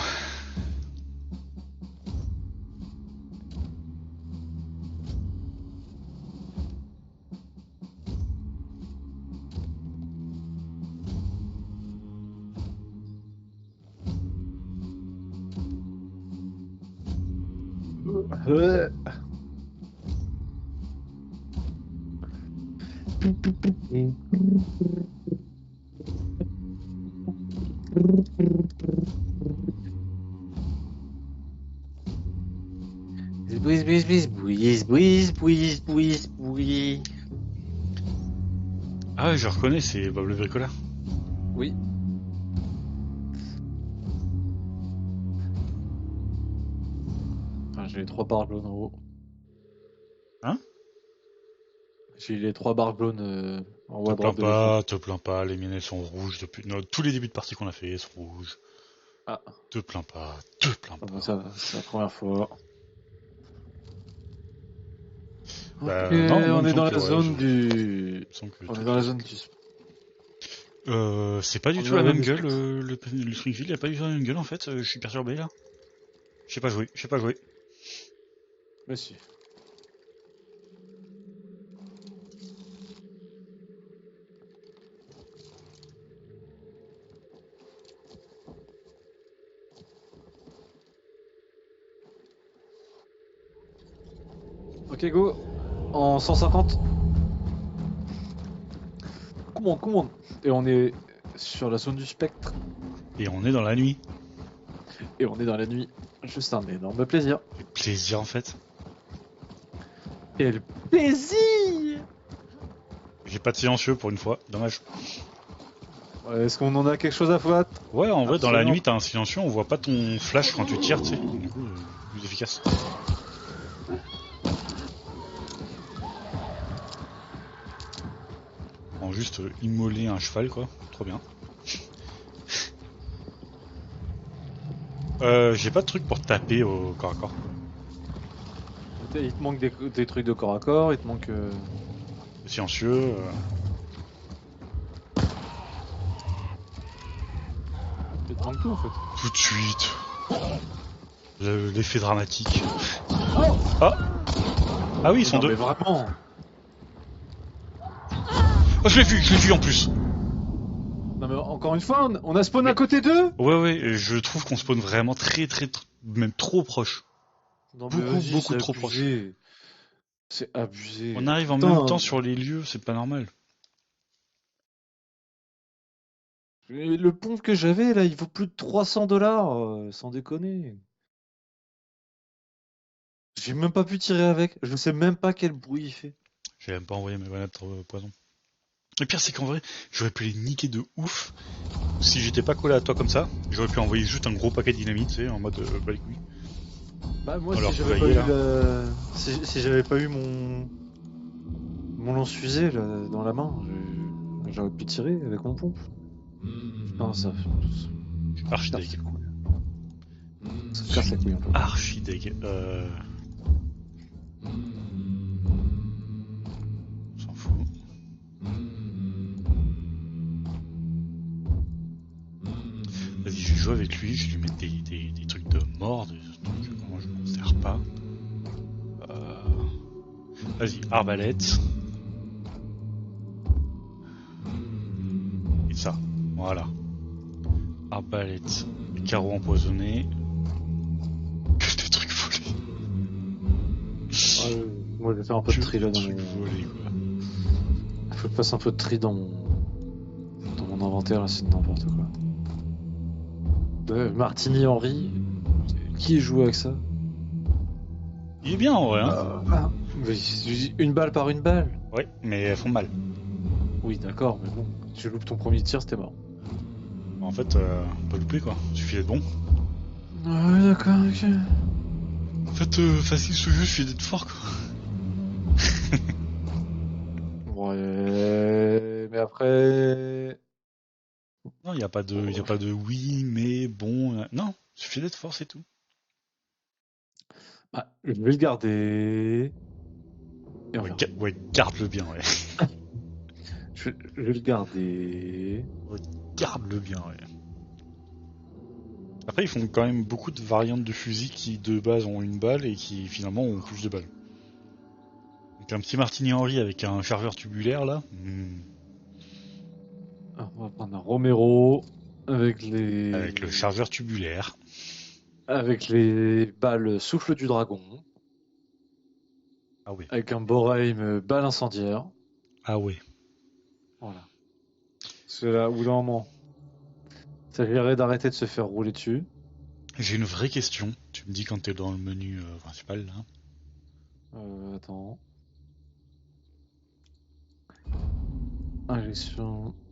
Speaker 2: Ouais. Bouise, bouise, bouise, bouise, bouise, bouise, bouise, bouise.
Speaker 1: Ah ouais, je reconnais, c'est Bob le bricoleur.
Speaker 2: Oui. Enfin, j'ai les 3 barres jaunes en haut.
Speaker 1: Hein?
Speaker 2: J'ai les 3 barres jaunes en haut à droite de l'écran.
Speaker 1: Te plains pas, les miennes elles sont rouges depuis non, tous les débuts de partie qu'on a fait, elles sont rouges.
Speaker 2: Ah,
Speaker 1: Te plains
Speaker 2: ah bah
Speaker 1: pas.
Speaker 2: ça, c'est la première fois. Ok,
Speaker 1: Bah non, moi il
Speaker 2: on
Speaker 1: me
Speaker 2: est
Speaker 1: semble
Speaker 2: dans
Speaker 1: que
Speaker 2: la
Speaker 1: ouais,
Speaker 2: zone du...
Speaker 1: il me semble que
Speaker 2: On est
Speaker 1: tout
Speaker 2: dans la
Speaker 1: est
Speaker 2: zone
Speaker 1: ok.
Speaker 2: du...
Speaker 1: C'est pas du
Speaker 2: On est
Speaker 1: tout
Speaker 2: dans
Speaker 1: la
Speaker 2: la zone
Speaker 1: même
Speaker 2: du
Speaker 1: gueule,
Speaker 2: spectre.
Speaker 1: le Springfield, il a pas du tout la même gueule en fait, je suis perturbé là. J'ai pas joué.
Speaker 2: Mais si. Ok, go. En 150. Commande. Et on est sur la zone du spectre.
Speaker 1: Et on est dans la nuit.
Speaker 2: Et on est dans la nuit. Juste un énorme plaisir.
Speaker 1: Quel plaisir en fait.
Speaker 2: Quel plaisir!
Speaker 1: J'ai pas de silencieux pour une fois, dommage.
Speaker 2: Est-ce qu'on en a quelque chose à foutre?
Speaker 1: Ouais, en vrai, dans la
Speaker 2: Absolument.
Speaker 1: nuit, t'as un silencieux, on voit pas ton flash quand tu tires, tu sais. Du coup, plus efficace. En juste immoler un cheval, quoi. Trop bien. J'ai pas de truc pour taper au corps à corps.
Speaker 2: Il te manque des trucs de corps à corps, il te manque.
Speaker 1: Le silencieux.
Speaker 2: Il te manque tout en fait.
Speaker 1: Tout de suite. L'effet dramatique.
Speaker 2: Oh
Speaker 1: Ah Ah oui, ils sont
Speaker 2: non,
Speaker 1: deux.
Speaker 2: mais vraiment!
Speaker 1: Oh, je l'ai vu en plus.
Speaker 2: Non, mais encore une fois, on a spawn
Speaker 1: Mais-
Speaker 2: à côté d'eux!
Speaker 1: Ouais, je trouve qu'on spawn vraiment même trop proche.
Speaker 2: Non, mais
Speaker 1: Beaucoup,
Speaker 2: vas-y,
Speaker 1: beaucoup
Speaker 2: c'est
Speaker 1: trop proche.
Speaker 2: abusé. C'est abusé.
Speaker 1: On arrive en même
Speaker 2: Putain,
Speaker 1: temps sur les lieux, c'est pas normal.
Speaker 2: le pont que j'avais là, il vaut plus de 300 $, sans déconner. J'ai même pas pu tirer avec. Je sais même pas quel bruit il fait.
Speaker 1: J'ai même pas envoyé mes grenades poison. Le pire, c'est qu'en vrai, j'aurais pu les niquer de ouf. Si j'étais pas collé à toi comme ça, j'aurais pu envoyer juste un gros paquet de dynamite, tu sais, en mode bah les couilles.
Speaker 2: Bah moi,
Speaker 1: Alors
Speaker 2: si
Speaker 1: que
Speaker 2: j'avais
Speaker 1: vous
Speaker 2: pas
Speaker 1: voyez
Speaker 2: eu
Speaker 1: là.
Speaker 2: si j'avais pas eu mon lance-fusée là, dans la main, j'aurais pu tirer avec mon pompe. Non, ça
Speaker 1: Archi
Speaker 2: casse les
Speaker 1: deg.
Speaker 2: couilles. Ça
Speaker 1: Je
Speaker 2: casse
Speaker 1: suis
Speaker 2: les couilles un peu.
Speaker 1: archi deg. On s'en fout. Vas-y, je vais jouer avec lui, je vais lui mettre des trucs de mort, des trucs que moi je m'en sers pas. Vas-y, arbalète. Et ça, voilà. Arbalète, carreau empoisonné. Que des trucs volés.
Speaker 2: Moi, je vais faire un peu de tri là
Speaker 1: des
Speaker 2: dans
Speaker 1: trucs
Speaker 2: mon.
Speaker 1: volés, quoi.
Speaker 2: Faut que je fasse un peu de tri dans mon inventaire là, c'est n'importe quoi. Martini Henry, qui joue avec ça?
Speaker 1: Il est bien en vrai, hein.
Speaker 2: Mais une balle par une balle.
Speaker 1: Ouais, mais elles font mal.
Speaker 2: Oui, d'accord, mais bon, tu loupes ton premier tir, c'était mort.
Speaker 1: En fait, pas loupé quoi. Suffit d'être bon.
Speaker 2: Ouais, d'accord, ok.
Speaker 1: En fait, facile ce jeu, suffit d'être fort quoi.
Speaker 2: Ouais, mais après.
Speaker 1: Non, y a pas de oui, mais bon. Non, suffit d'être fort, c'est tout.
Speaker 2: Ah, je vais le garder. Et on
Speaker 1: Ouais,
Speaker 2: verra.
Speaker 1: ouais, garde-le bien, ouais.
Speaker 2: Je vais le garder.
Speaker 1: Ouais, garde-le bien, ouais. Après, ils font quand même beaucoup de variantes de fusils qui de base ont une balle et qui finalement ont plus de balles. Donc un petit Martini Henry avec un chargeur tubulaire là.
Speaker 2: Ah, on va prendre un Romero avec
Speaker 1: Avec le chargeur tubulaire.
Speaker 2: avec les balles souffle du dragon,
Speaker 1: Ah ouais.
Speaker 2: avec un Boreim balle incendiaire.
Speaker 1: Ah ouais.
Speaker 2: Voilà. C'est là où moment. Ça virait d'arrêter de se faire rouler dessus.
Speaker 1: J'ai une vraie question. Tu me dis quand t'es dans le menu principal là.
Speaker 2: Attends.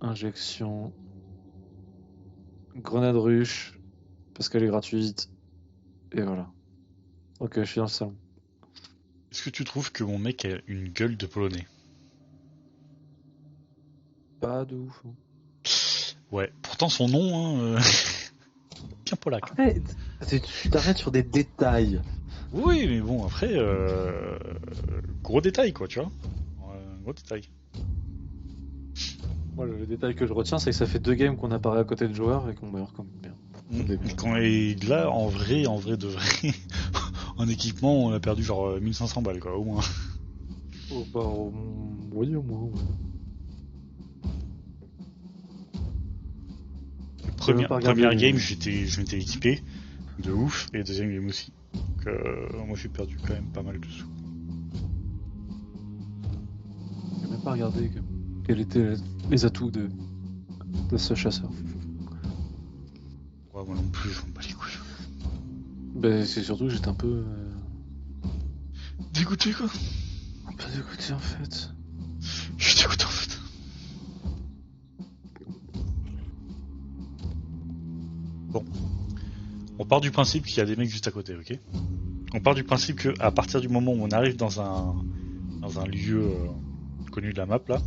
Speaker 2: Injection. Grenade ruche. Parce qu'elle est gratuite. Et voilà. Ok, je suis dans le salon.
Speaker 1: Est-ce que tu trouves que mon mec a une gueule de polonais?
Speaker 2: Pas de ouf. Hein.
Speaker 1: Ouais. Pourtant son nom, hein, bien polac.
Speaker 2: Arrête. Tu t'arrêtes sur des détails.
Speaker 1: Oui, mais bon après, gros détail quoi, tu vois. Gros détail.
Speaker 2: Moi, le détail que je retiens, c'est que ça fait 2 games qu'on apparaît à côté de joueurs et qu'on meurt comme une merde.
Speaker 1: Et là, en vrai de vrai, en équipement, on a perdu genre 1500 balles quoi, au moins.
Speaker 2: Oh, bah, oui, au moins. Ouais. J'ai même pas regardé
Speaker 1: Première
Speaker 2: les-
Speaker 1: game, je m'étais équipé de ouf, et deuxième game aussi. Donc moi j'ai perdu quand même pas mal de sous.
Speaker 2: même pas regardé quels étaient les atouts de ce chasseur.
Speaker 1: Ouais, moi non plus, je m'en bats les couilles.
Speaker 2: Ben, c'est surtout que j'étais un peu...
Speaker 1: Dégoûté quoi.
Speaker 2: un peu dégoûté en fait.
Speaker 1: Je suis dégoûté en fait. Bon. On part du principe qu'il y a des mecs juste à côté, ok? On part du principe que à partir du moment où on arrive dans un lieu connu de la map là,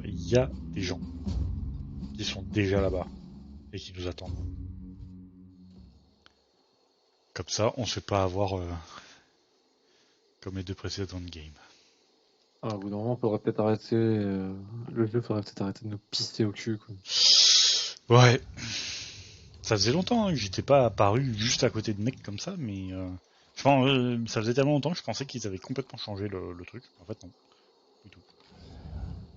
Speaker 1: il y a des gens qui sont déjà là-bas et qui nous attendent. Comme ça, on se fait pas avoir comme les deux précédentes games.
Speaker 2: Ah, au bout d'un moment, faudrait peut-être arrêter... le jeu faudrait peut-être arrêter de nous pisser au cul, quoi.
Speaker 1: Ouais. Ça faisait longtemps que j'étais pas apparu juste à côté de mecs comme ça, mais ça faisait tellement longtemps que je pensais qu'ils avaient complètement changé le truc. En fait, non. Du tout.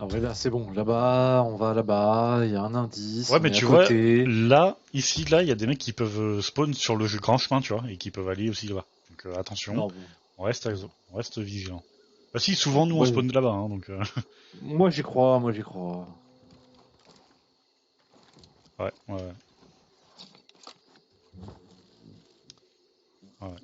Speaker 2: En vrai, là, c'est bon. Là-bas, on va là-bas, il y a un indice,
Speaker 1: Ouais,
Speaker 2: on
Speaker 1: mais
Speaker 2: est à
Speaker 1: tu vois,
Speaker 2: côté.
Speaker 1: là, ici, là, il y a des mecs qui peuvent spawn sur le grand chemin, tu vois, et qui peuvent aller aussi là-bas. Donc attention,
Speaker 2: Non, bon.
Speaker 1: on reste vigilant. Bah si, souvent nous on
Speaker 2: Ouais,
Speaker 1: spawn de là-bas, hein, donc
Speaker 2: moi, j'y crois, moi, j'y crois.
Speaker 1: ouais, ouais, ouais. Ouais.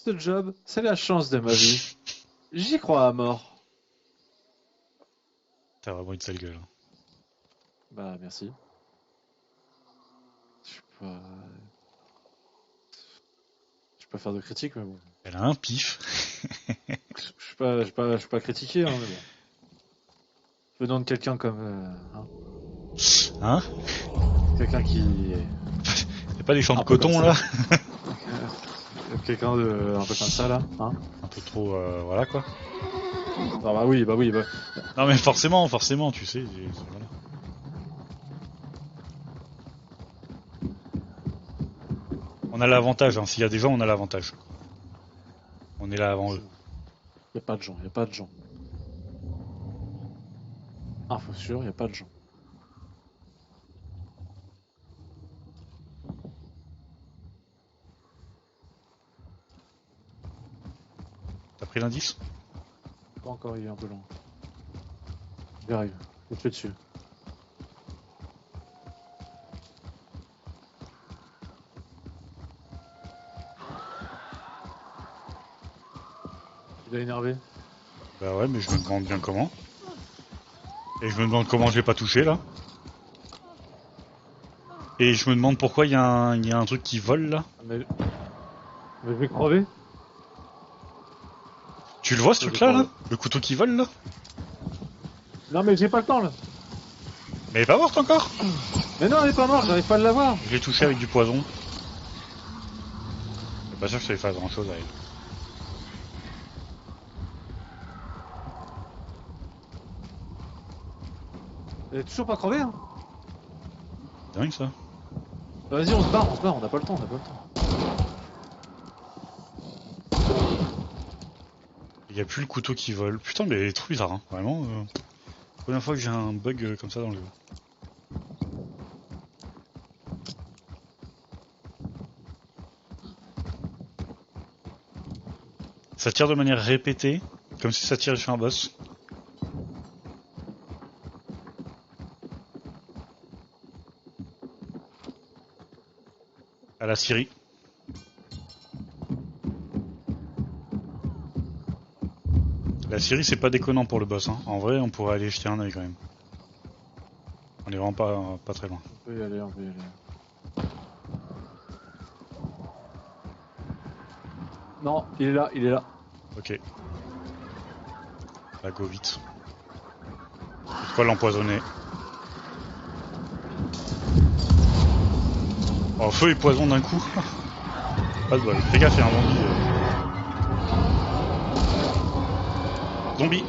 Speaker 2: Ce job, c'est la chance de ma vie. J'y crois à mort.
Speaker 1: T'as vraiment une sale gueule. Hein.
Speaker 2: Bah, merci. Je suis pas... Je peux pas faire de critique, mais bon.
Speaker 1: Elle a un pif.
Speaker 2: Je suis pas critiqué, hein, mais bon. Venant de quelqu'un comme... hein,
Speaker 1: Hein?
Speaker 2: quelqu'un qui...
Speaker 1: Y'a pas des champs de
Speaker 2: un peu comme
Speaker 1: coton
Speaker 2: ça.
Speaker 1: là?
Speaker 2: Quelqu'un de... un peu comme ça, là. Hein.
Speaker 1: Un peu trop, voilà quoi.
Speaker 2: Ah bah oui, bah oui, bah...
Speaker 1: Non mais forcément, tu sais, voilà. On a l'avantage, hein. S'il y a des gens, on a l'avantage. On est là avant eux.
Speaker 2: Y a pas de gens, y a pas de gens. Info sûr, y a pas de gens.
Speaker 1: T'as pris l'indice?
Speaker 2: Pas encore, il est un peu long. J'y arrive, je te fais dessus. Il a énervé.
Speaker 1: Bah ouais, mais je me demande bien comment. Et je me demande comment je l'ai pas touché là. Et je me demande pourquoi il y a un truc qui vole là.
Speaker 2: Mais je vais crever.
Speaker 1: Tu le vois ce
Speaker 2: Je vais
Speaker 1: truc là,
Speaker 2: crever.
Speaker 1: Le couteau qui vole là?
Speaker 2: Non mais j'ai pas le temps là.
Speaker 1: Mais elle est pas morte encore?
Speaker 2: Mais non, elle est pas morte, j'arrive pas à l'avoir.
Speaker 1: Je l'ai touché avec du poison. Je suis pas sûr que ça lui fasse grand chose à elle.
Speaker 2: Elle est toujours pas crevée, hein.
Speaker 1: C'est dingue ça.
Speaker 2: Vas-y, on se barre, on n'a pas le temps, on n'a pas le temps.
Speaker 1: Il y a plus le couteau qui vole. Putain, mais elle est trop bizarre, hein. Vraiment. Première fois que j'ai un bug comme ça dans le jeu. Ça tire de manière répétée, comme si ça tirait sur un boss. À la Syrie. La Syrie, c'est pas déconnant pour le boss, hein. En vrai, on pourrait aller jeter un oeil quand même. On est vraiment pas très loin.
Speaker 2: On peut y aller, on peut y aller. Non, il est là, il est là.
Speaker 1: Ok. Bah, go vite. C'est quoi l'empoisonner? Oh, feu et poison d'un coup. Pas de bol. Fais gaffe, il y a un zombie. Zombie.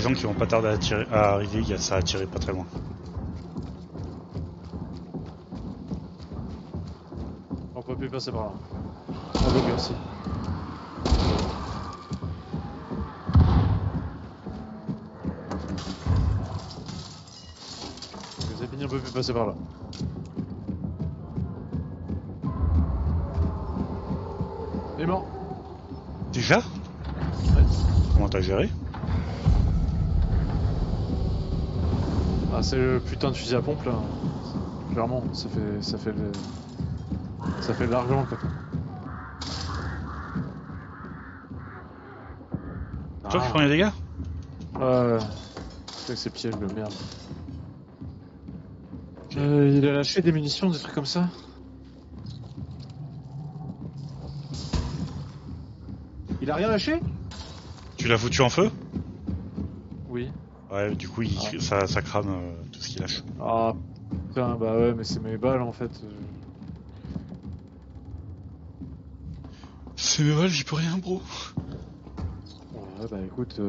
Speaker 1: gens qui vont pas tarder à arriver, ça a tiré pas très loin.
Speaker 2: On peut plus passer par là. On peut plus aussi. On peut plus passer par là. Il est mort.
Speaker 1: Déjà?
Speaker 2: Ouais.
Speaker 1: Comment t'as géré?
Speaker 2: Ah, c'est le putain de fusil à pompe là. Clairement, ça fait de l'argent quoi.
Speaker 1: Toi qui prends les dégâts?
Speaker 2: Ouais. C'est ses pièges de merde. Il a lâché des munitions, des trucs comme ça. Il a rien lâché?
Speaker 1: Tu l'as foutu en feu?
Speaker 2: Oui.
Speaker 1: Ouais, du coup, ça crame tout ce qu'il lâche.
Speaker 2: Ah putain, bah ouais, mais c'est mes balles en fait.
Speaker 1: C'est mes balles, j'y peux rien, bro.
Speaker 2: Ouais, bah écoute,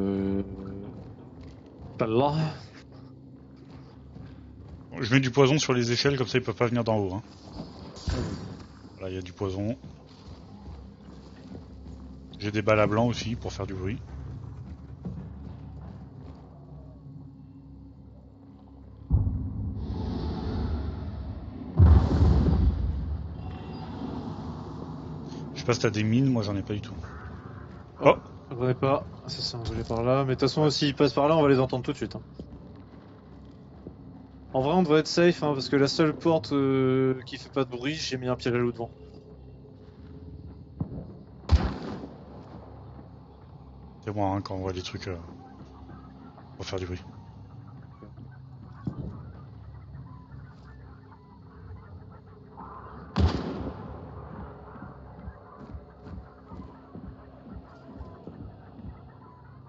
Speaker 2: t'as là.
Speaker 1: Je mets du poison sur les échelles, comme ça ils peuvent pas venir d'en haut. Hein. Voilà, il y a du poison. J'ai des balles à blanc aussi pour faire du bruit. Je sais pas si t'as des mines, moi j'en ai pas du tout. Oh,
Speaker 2: J'en ai pas, c'est ça, on voulait par là. Mais de toute façon, s'ils passent par là, on va les entendre tout de suite. Hein. En vrai, on devrait être safe, hein, parce que la seule porte qui fait pas de bruit, j'ai mis un piège à loup devant.
Speaker 1: c'est moi hein, quand on voit des trucs pour faire du bruit.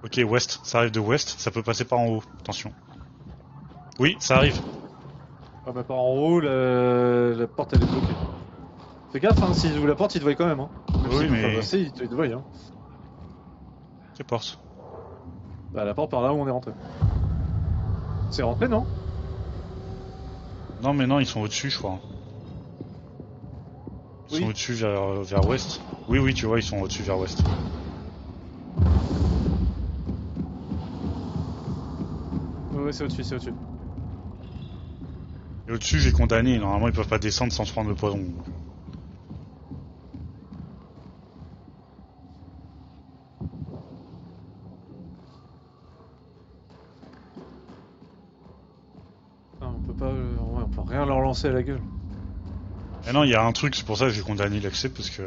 Speaker 1: Ok, ouest, ça arrive de ouest, ça peut passer par en haut, attention. Oui, ça arrive.
Speaker 2: Ah bah par en haut, la porte elle est bloquée. Fais gaffe, hein, s'ils ouvrent la porte, ils te voient quand même. Hein. Même
Speaker 1: Oui,
Speaker 2: s'ils peuvent
Speaker 1: mais...
Speaker 2: pas passer, ils te voient. Hein.
Speaker 1: C'est porte.
Speaker 2: Bah la porte par là où on est rentré. C'est rentré, non?
Speaker 1: Non mais non, ils sont au-dessus je crois. Ils sont au-dessus vers ouest. Oui, oui, tu vois, ils sont au-dessus vers ouest.
Speaker 2: Ouais, c'est au-dessus, c'est au-dessus.
Speaker 1: Et au-dessus j'ai condamné, normalement ils peuvent pas descendre sans se prendre le poison.
Speaker 2: Ah, on peut pas, ouais, on peut rien leur lancer à la gueule.
Speaker 1: Et non, il y a un truc, c'est pour ça que j'ai condamné l'accès parce que...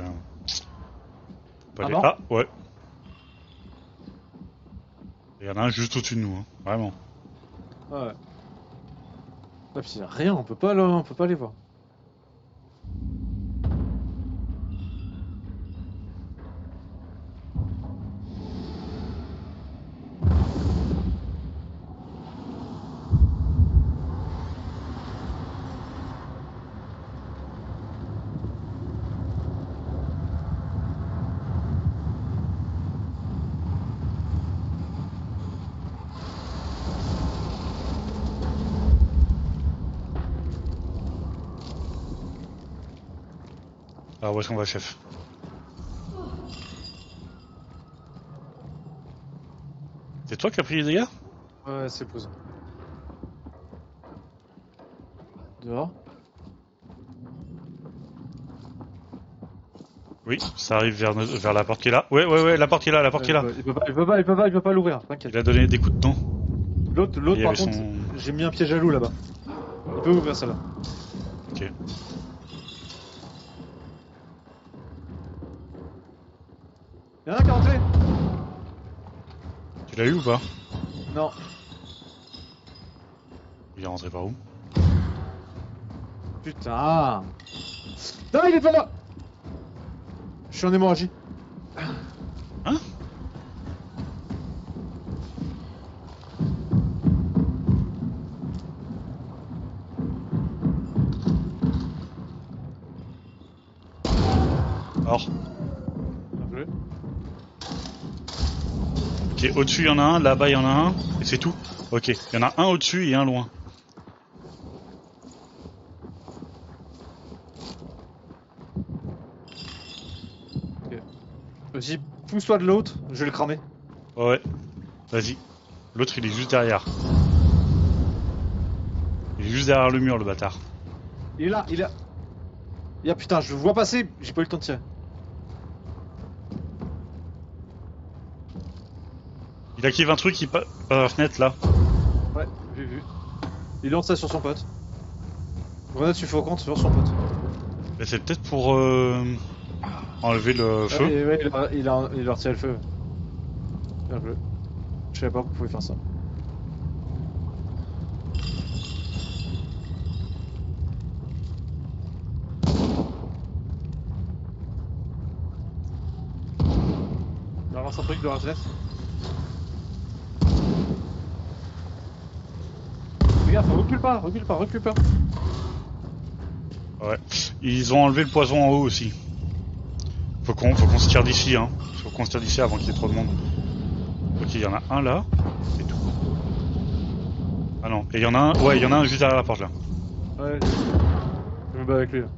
Speaker 2: Ah non?
Speaker 1: Ah, ouais. Il y en a un juste au-dessus de nous, hein. Vraiment.
Speaker 2: Ouais. Ah, puis y a rien, on peut pas là, on peut pas les voir.
Speaker 1: Alors où est-ce qu'on va, chef? C'est toi qui as pris les dégâts?
Speaker 2: Ouais, c'est posé. Dehors?
Speaker 1: Oui, ça arrive vers la porte qui est là. Ouais, ouais, ouais, la porte qui est là, la porte qui est là.
Speaker 2: Il peut pas l'ouvrir, t'inquiète.
Speaker 1: Il a donné des coups de dent.
Speaker 2: L'autre
Speaker 1: Il y
Speaker 2: par
Speaker 1: avait
Speaker 2: contre,
Speaker 1: son-
Speaker 2: j'ai mis un piège à loup là-bas. Il peut ouvrir celle-là.
Speaker 1: Ok.
Speaker 2: Y'en a un qui est rentré?
Speaker 1: Tu l'as eu ou pas?
Speaker 2: Non.
Speaker 1: Il est rentré par où?
Speaker 2: Putain. Non, il est devant moi. Je suis en hémorragie.
Speaker 1: Hein? Alors.
Speaker 2: Bien joué.
Speaker 1: Ok, au-dessus il y en a un, là-bas il y en a un, et c'est tout. Ok, il y en a un au-dessus et un loin.
Speaker 2: Vas-y, pousse-toi de l'autre, je vais le cramer.
Speaker 1: Ouais, vas-y. L'autre il est juste derrière. Il est juste derrière le mur, le bâtard.
Speaker 2: Il est là, il est là. Ya putain, je le vois passer, j'ai pas eu le temps de tirer.
Speaker 1: Il active un truc qui passe par la fenêtre là.
Speaker 2: Ouais, vu. Il lance ça sur son pote. Grenade suffocante sur son pote.
Speaker 1: Mais c'est peut-être pour enlever le
Speaker 2: Ah,
Speaker 1: feu.
Speaker 2: et ouais, il a retiré le feu. Bien joué. Je savais pas qu'on pouvait faire ça. Il va avoir un truc de la fenêtre. Regarde, recule pas.
Speaker 1: Ouais. Ils ont enlevé le poison en haut aussi. Faut qu'on se tire d'ici, hein. Faut qu'on se tire d'ici avant qu'il y ait trop de monde. Ok, il y en a un là. C'est tout. Ah non, et il y en a un. Ouais, il y en a un juste derrière la porte là.
Speaker 2: Ouais, je me bats avec lui là.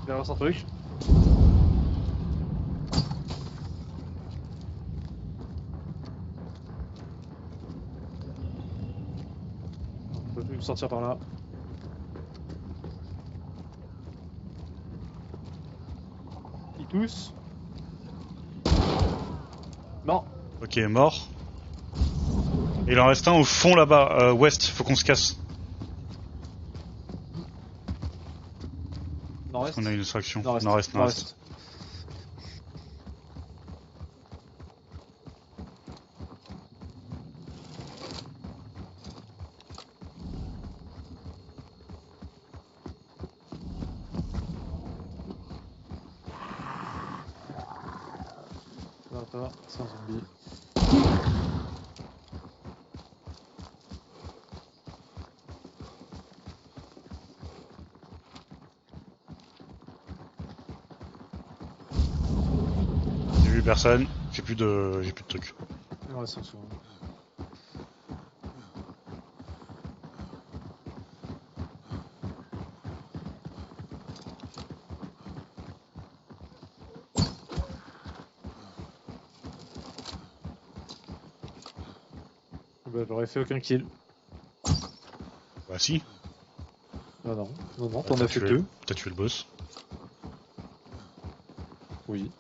Speaker 2: Il va avoir un truc. On peut plus me sortir par là. Il tousse. Non.
Speaker 1: Ok, mort. Et il en reste un au fond là-bas, ouest. Faut qu'on se casse. Parce qu'on a une distraction. Nord-est.
Speaker 2: Là, c'est un zombie.
Speaker 1: J'ai vu personne. J'ai plus de trucs.
Speaker 2: Ouais, c'est un zombie. Bah, j'aurais fait aucun kill.
Speaker 1: Bah si.
Speaker 2: Ah non, t'en as fait deux.
Speaker 1: T'as tué le boss.
Speaker 2: Oui.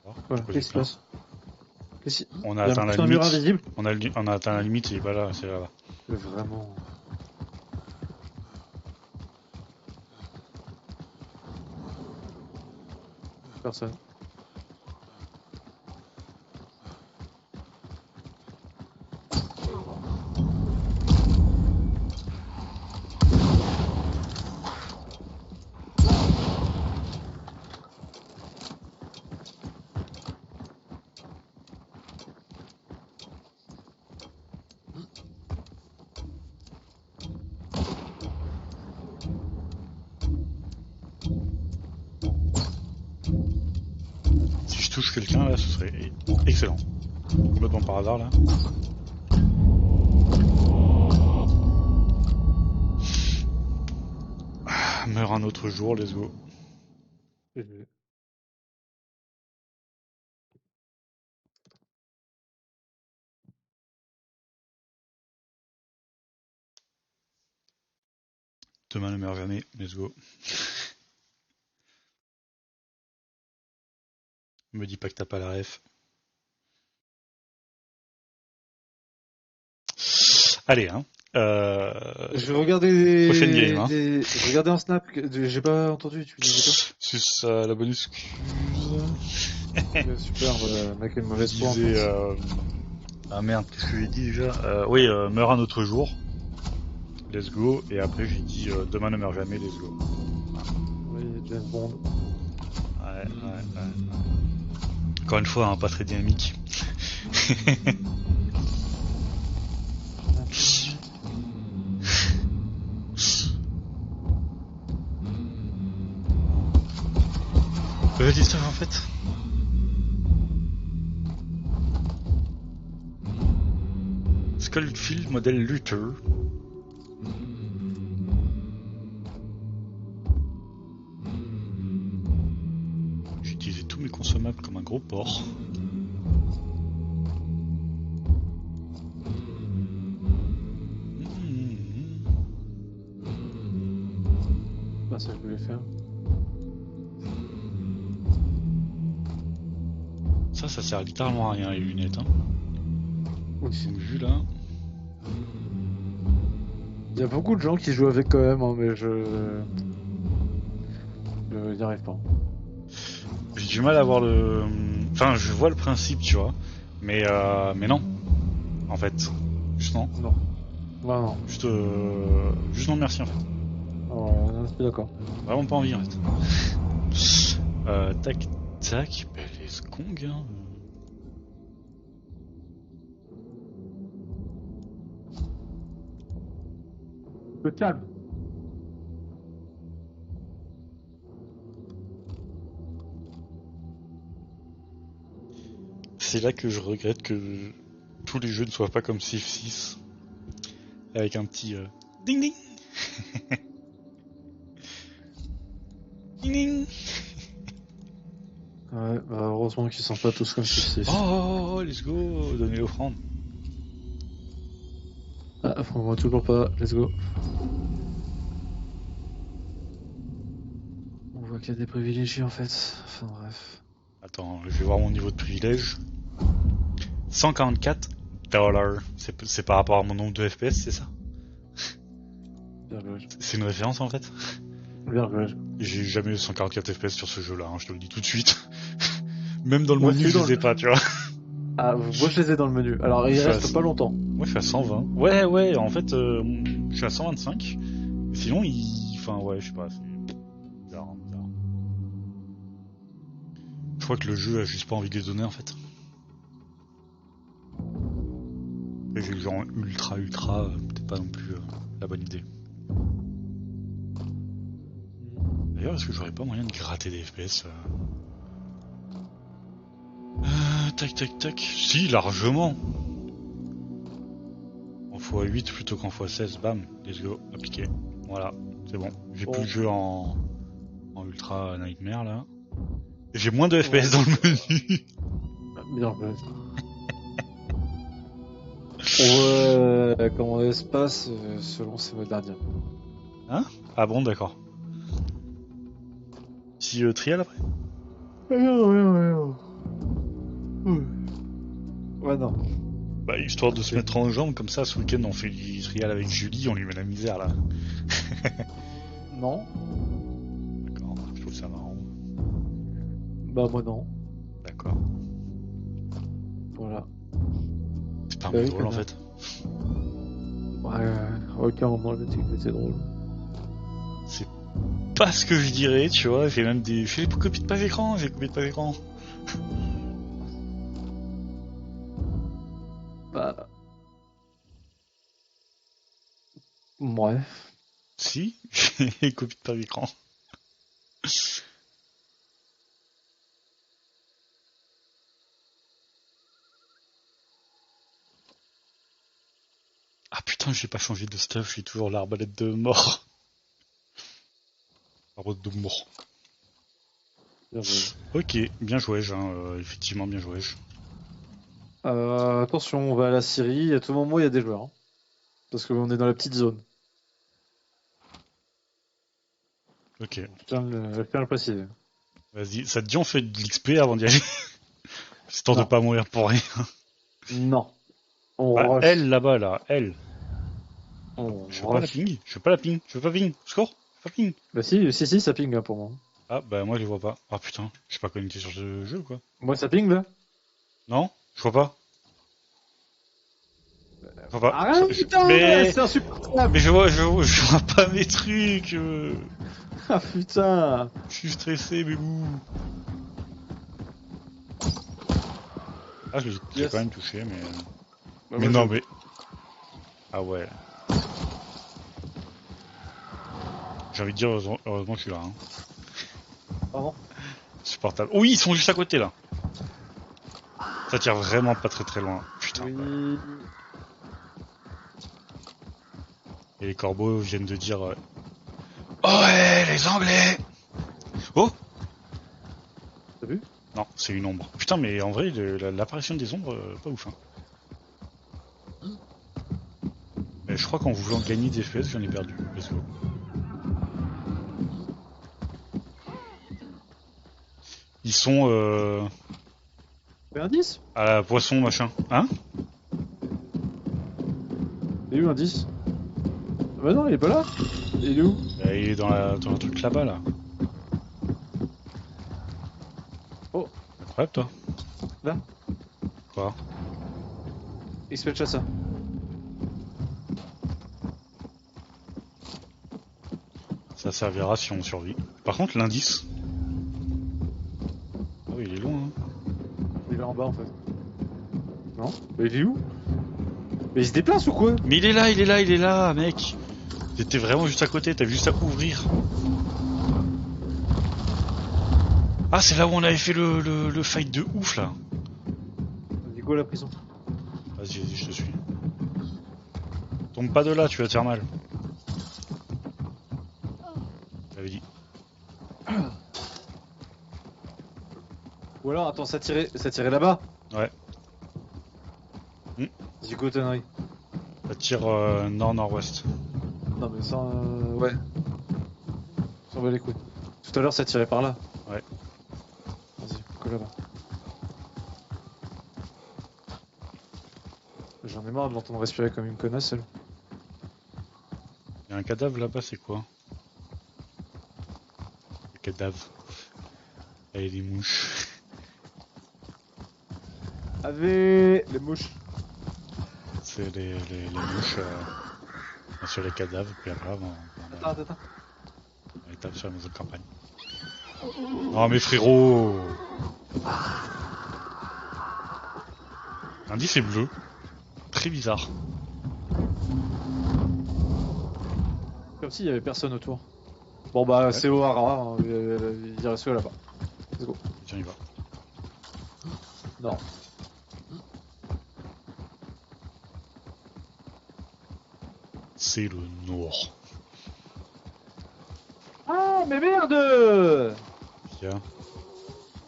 Speaker 1: Alors,
Speaker 2: Voilà,
Speaker 1: pourquoi
Speaker 2: qu'est-ce qui se passe?
Speaker 1: On a
Speaker 2: Il y a
Speaker 1: atteint la
Speaker 2: un mur
Speaker 1: limite.
Speaker 2: invisible.
Speaker 1: On a atteint la limite, et voilà, c'est là-bas.
Speaker 2: Mais vraiment. Personne.
Speaker 1: Si je touche quelqu'un là, ce serait excellent. Complètement par hasard là. Meurt un autre jour, let's go. Demain ne meurt jamais, let's go. Me dis pas que t'as pas la ref. Allez, hein.
Speaker 2: Je vais regarder
Speaker 1: Prochaine game, hein.
Speaker 2: Je vais regarder un snap. J'ai pas entendu, tu disais quoi?
Speaker 1: Sus la bonne excuse.
Speaker 2: Super, voilà, mec, une mauvaise foi.
Speaker 1: Ah merde, qu'est-ce que j'ai dit déjà Oui, meurt un autre jour. Let's go. Et après j'ai dit demain ne meurt jamais, let's go.
Speaker 2: Oui, James Bond.
Speaker 1: Ouais. Encore une fois, hein, pas très dynamique. Vas-y, ça en fait. Skullfield modèle Luther. J'ai utilisé tous mes consommables comme un gros porc.
Speaker 2: Bah, ça, je voulais faire.
Speaker 1: Ça sert littéralement à rien les lunettes. Hein.
Speaker 2: Oui.
Speaker 1: Donc, vu là.
Speaker 2: Il y a beaucoup de gens qui jouent avec quand même, hein, mais je n'y arrive pas.
Speaker 1: J'ai du mal à voir le. Enfin, je vois le principe, tu vois. Mais non. En fait. Juste non.
Speaker 2: Non. Bah non.
Speaker 1: Juste non merci en fait.
Speaker 2: Non, je suis d'accord.
Speaker 1: Vraiment pas envie en fait. Tac tac. Bah, les skongs hein.
Speaker 2: Le calme.
Speaker 1: C'est là que je regrette que tous les jeux ne soient pas comme Civ 6 avec un petit ding ding ding ding.
Speaker 2: Ouais, bah heureusement qu'ils sont pas tous comme ceci.
Speaker 1: Oh, let's go, donner l'offrande.
Speaker 2: Ah, moi toujours pas, let's go. On voit qu'il y a des privilégiés en fait. Enfin bref.
Speaker 1: Attends, je vais voir mon niveau de privilège. 144 $. C'est par rapport à mon nombre de FPS, c'est ça?
Speaker 2: Bien joué.
Speaker 1: C'est une référence en fait?
Speaker 2: Bien joué.
Speaker 1: J'ai jamais eu 144 FPS sur ce jeu-là, hein, je te le dis tout de suite. Même dans le
Speaker 2: Moi,
Speaker 1: menu, je les ai pas, tu vois.
Speaker 2: Ah, moi je les ai dans le menu. Alors il reste pas longtemps.
Speaker 1: Moi, je suis à 120. Ouais, en fait, je suis à 125. Sinon, enfin, ouais, je sais pas, c'est bizarre, hein, bizarre. Je crois que le jeu a juste pas envie de les donner, en fait. Et j'ai le genre ultra, peut-être pas non plus la bonne idée. D'ailleurs, est-ce que j'aurais pas moyen de gratter des FPS tac, tac, tac. Si, largement. En x8 plutôt qu'en x16. Bam, let's go, appliqué. Voilà, c'est bon. J'ai plus le jeu en ultra nightmare là. Et j'ai moins de FPS dans le menu.
Speaker 2: Bien joué. On voit comment l'espace selon ses modes gardiens.
Speaker 1: Hein? Ah bon, d'accord. Si trial après?
Speaker 2: Ouais, non.
Speaker 1: Bah, histoire de se mettre en jambe, comme ça, ce week-end on fait du trial avec Julie, on lui met la misère là.
Speaker 2: Non.
Speaker 1: D'accord, je trouve ça marrant.
Speaker 2: Bah, moi non.
Speaker 1: D'accord.
Speaker 2: Voilà.
Speaker 1: C'est pas un
Speaker 2: Bah
Speaker 1: peu
Speaker 2: oui,
Speaker 1: drôle en
Speaker 2: quand
Speaker 1: fait.
Speaker 2: Ouais, aucun moment je dis que c'était drôle.
Speaker 1: C'est pas ce que je dirais, tu vois. J'ai même des. J'ai copié de page écran, j'ai copié de page écran.
Speaker 2: Bah. Ouais.
Speaker 1: Si, j'ai copié de page écran. Ah putain, j'ai pas changé de stuff, j'ai toujours l'arbalète de mort. L'arbalète de mort.
Speaker 2: Bien joué.
Speaker 1: Ok, bien joué, effectivement bien joué.
Speaker 2: Attention, on va à la Syrie. À tout moment, il y a des joueurs. Hein. Parce qu'on est dans la petite zone.
Speaker 1: Ok,
Speaker 2: Je tiens à le préciser.
Speaker 1: vas-y, ça te dit on fait de l'XP avant d'y aller? Histoire de
Speaker 2: Non.
Speaker 1: pas mourir pour rien.
Speaker 2: Non. On
Speaker 1: Bah,
Speaker 2: rush.
Speaker 1: elle là-bas là, elle.
Speaker 2: On
Speaker 1: Je veux pas la
Speaker 2: rush.
Speaker 1: ping, je veux pas la ping, je veux pas ping. Score, je veux pas ping.
Speaker 2: Bah si, ça ping là pour moi.
Speaker 1: Ah bah moi je les vois pas. Ah putain, je suis pas connecté sur ce jeu quoi.
Speaker 2: Moi ça ping là.
Speaker 1: Non, je vois pas. Je vois pas.
Speaker 2: Ah putain,
Speaker 1: Mais
Speaker 2: c'est insupportable.
Speaker 1: je vois pas mes trucs.
Speaker 2: Ah putain.
Speaker 1: Je suis stressé mais où? Ah je l'ai
Speaker 2: Yes.
Speaker 1: quand même touché mais.
Speaker 2: Bah,
Speaker 1: Mais
Speaker 2: moi,
Speaker 1: non mais. Ah ouais. J'ai envie de dire heureusement que je suis là. Hein.
Speaker 2: Pardon.
Speaker 1: Supportable. Oui, ils sont juste à côté là. Ça tire vraiment pas très très loin. Putain.
Speaker 2: Oui.
Speaker 1: Et les corbeaux viennent de dire oh ouais, les Anglais. Oh
Speaker 2: T'as vu?
Speaker 1: non, c'est une ombre. Putain, mais en vrai, l'apparition des ombres, pas ouf. Hein. Mais je crois qu'en voulant gagner des FPS, j'en ai perdu. Let's go. Ils sont
Speaker 2: Fais un 10?
Speaker 1: à la poisson machin. Hein?
Speaker 2: Il est où un 10? Ah bah non, il est pas là. Il est où?
Speaker 1: Il est dans le truc là-bas là.
Speaker 2: Oh,
Speaker 1: Incroyable toi.
Speaker 2: là.
Speaker 1: Quoi?
Speaker 2: Il se fait chasser.
Speaker 1: Ça servira si on survit. Par contre, l'indice. Oh, il est loin. Hein.
Speaker 2: Il est en bas en fait. Non? Mais il est où? Mais il se déplace ou quoi?
Speaker 1: Mais il est là, mec. J'étais vraiment juste à côté, t'as juste à ouvrir. Ah, c'est là où on avait fait le fight de ouf là.
Speaker 2: Vas-y, go à la prison.
Speaker 1: Vas-y, je te suis. Tombe pas de là, tu vas te faire mal. J'avais dit.
Speaker 2: Ou alors, attends, ça tirait là-bas?
Speaker 1: Ouais.
Speaker 2: Vas-y, go, tonnerie.
Speaker 1: Ça tire nord-nord-ouest.
Speaker 2: Non, mais ça. Ouais. Ça va les couilles. Tout à l'heure, ça tirait par là.
Speaker 1: Ouais.
Speaker 2: Vas-y, go là-bas. J'en ai marre de l'entendre respirer comme une connasse, elle.
Speaker 1: Il y a un cadavre là-bas, c'est quoi? Le cadavre. Là, il y a des mouches.
Speaker 2: Avec les mouches.
Speaker 1: C'est les mouches sur les cadavres, puis après,
Speaker 2: Attends.
Speaker 1: on les tape sur la maison de campagne. Oh, mais frérot! L'indice est bleu. Très bizarre.
Speaker 2: Comme s'il y avait personne autour. Bon bah,
Speaker 1: Ouais.
Speaker 2: c'est au hara, hein, il reste là-bas. Let's go.
Speaker 1: Tiens, il va.
Speaker 2: Non.
Speaker 1: C'est le nord.
Speaker 2: Ah, mais merde!
Speaker 1: Tiens.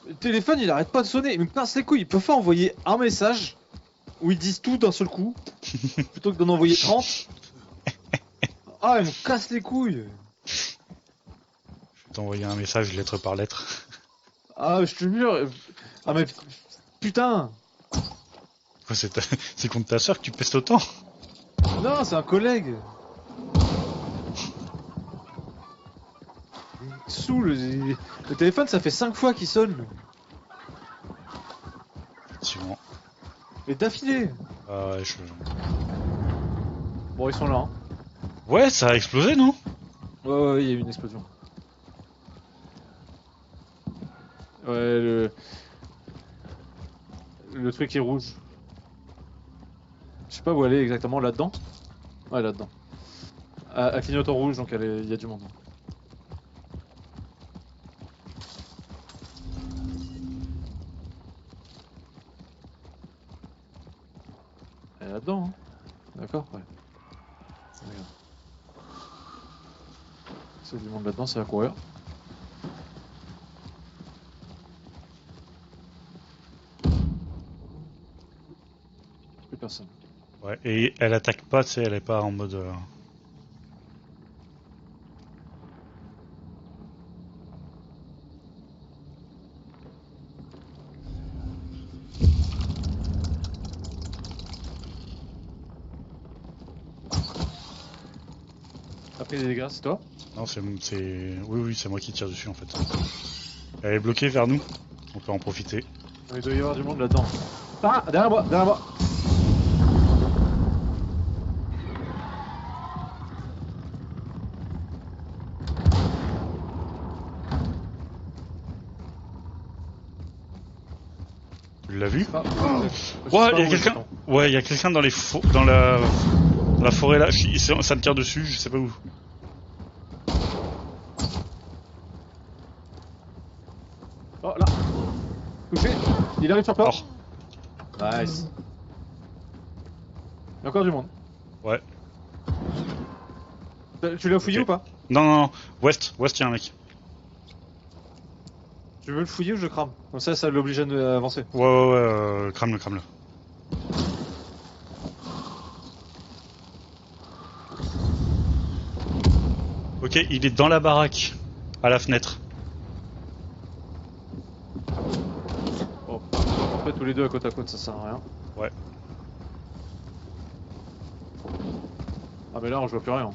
Speaker 2: Le téléphone il arrête pas de sonner, il me casse les couilles, il peut pas envoyer un message où ils disent tout d'un seul coup plutôt que d'en envoyer 30. Ah, il me casse les couilles.
Speaker 1: Je vais t'envoyer un message lettre par lettre.
Speaker 2: Ah, je te jure. Ah, mais putain.
Speaker 1: Quoi, c'est contre ta soeur que tu pestes autant?
Speaker 2: Non, c'est un collègue. Il me saoule. Le téléphone ça fait 5 fois qu'il sonne.
Speaker 1: Effectivement.
Speaker 2: Et d'affilée.
Speaker 1: Ah ouais,
Speaker 2: Bon, ils sont là. Hein.
Speaker 1: Ouais, ça a explosé, non?
Speaker 2: Ouais, il y a eu une explosion. Ouais, le truc est rouge. Je sais pas où elle est exactement, là-dedans. Ouais, là-dedans. À clignotant rouge, donc il y a du monde. Elle est là-dedans, hein. D'accord, ouais. Regarde. S'il y a du monde là-dedans, ça va courir. Plus personne.
Speaker 1: Ouais, et elle attaque pas, tu sais, elle est pas en mode...
Speaker 2: T'as pris des dégâts, c'est toi?
Speaker 1: Non, Oui, c'est moi qui tire dessus, en fait. Elle est bloquée vers nous. On peut en profiter.
Speaker 2: Il doit y avoir du monde là-dedans. Ah, derrière moi, derrière moi.
Speaker 1: Tu l'as vu?
Speaker 2: Ah,
Speaker 1: Ouais, il y a quelqu'un. Ouais, il y a quelqu'un dans dans la forêt là. Ça me tire dessus, je sais pas où.
Speaker 2: Oh là. Touché. Il arrive sur toi.
Speaker 1: Oh,
Speaker 2: Nice. Il y a encore du monde.
Speaker 1: ouais.
Speaker 2: Tu l'as fouillé
Speaker 1: Ok.
Speaker 2: ou pas?
Speaker 1: Non, non, non. West, y'a un mec.
Speaker 2: Tu veux le fouiller ou je crame? Comme ça l'oblige à avancer.
Speaker 1: Ouais, crame-le, crame-le. Ok, il est dans la baraque, à la fenêtre.
Speaker 2: Oh, en fait tous les deux à côte, ça sert à rien.
Speaker 1: Ouais.
Speaker 2: Ah mais là on voit plus rien.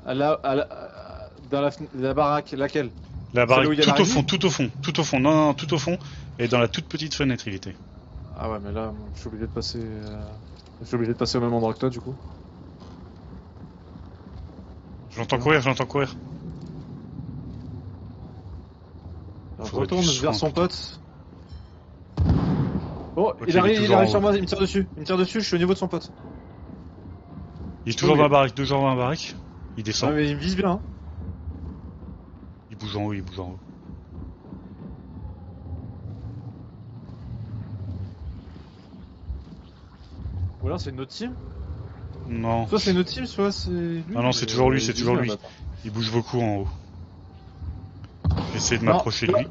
Speaker 2: Dans la baraque, laquelle?
Speaker 1: La
Speaker 2: Celle où
Speaker 1: baraque,
Speaker 2: il y a l'araignée?
Speaker 1: tout au fond, non, tout au fond. Et dans la toute petite fenêtre, il était.
Speaker 2: Ah ouais mais là je suis obligé de passer... Je suis obligé de passer au même endroit que toi du coup.
Speaker 1: J'entends courir.
Speaker 2: Alors, je
Speaker 1: Faudrait
Speaker 2: retourne
Speaker 1: du
Speaker 2: vers
Speaker 1: soin,
Speaker 2: son
Speaker 1: putain.
Speaker 2: pote. Oh,
Speaker 1: Ok,
Speaker 2: il
Speaker 1: il est
Speaker 2: arrive
Speaker 1: toujours en
Speaker 2: sur
Speaker 1: haut.
Speaker 2: moi, il me tire dessus. Je suis au niveau de son pote.
Speaker 1: Il est toujours
Speaker 2: Oui.
Speaker 1: dans la baraque, toujours dans la baraque. Il
Speaker 2: Ouais
Speaker 1: descend.
Speaker 2: mais il me vise bien. Hein.
Speaker 1: Il bouge en haut, il bouge en haut.
Speaker 2: Ou alors c'est une autre team.
Speaker 1: Non.
Speaker 2: Soit c'est une autre team, soit c'est lui.
Speaker 1: Ah non, c'est toujours lui,
Speaker 2: il
Speaker 1: c'est
Speaker 2: vise
Speaker 1: toujours
Speaker 2: bien,
Speaker 1: lui.
Speaker 2: bâtard.
Speaker 1: Il bouge beaucoup en haut. J'essaie de
Speaker 2: Non,
Speaker 1: m'approcher de lui.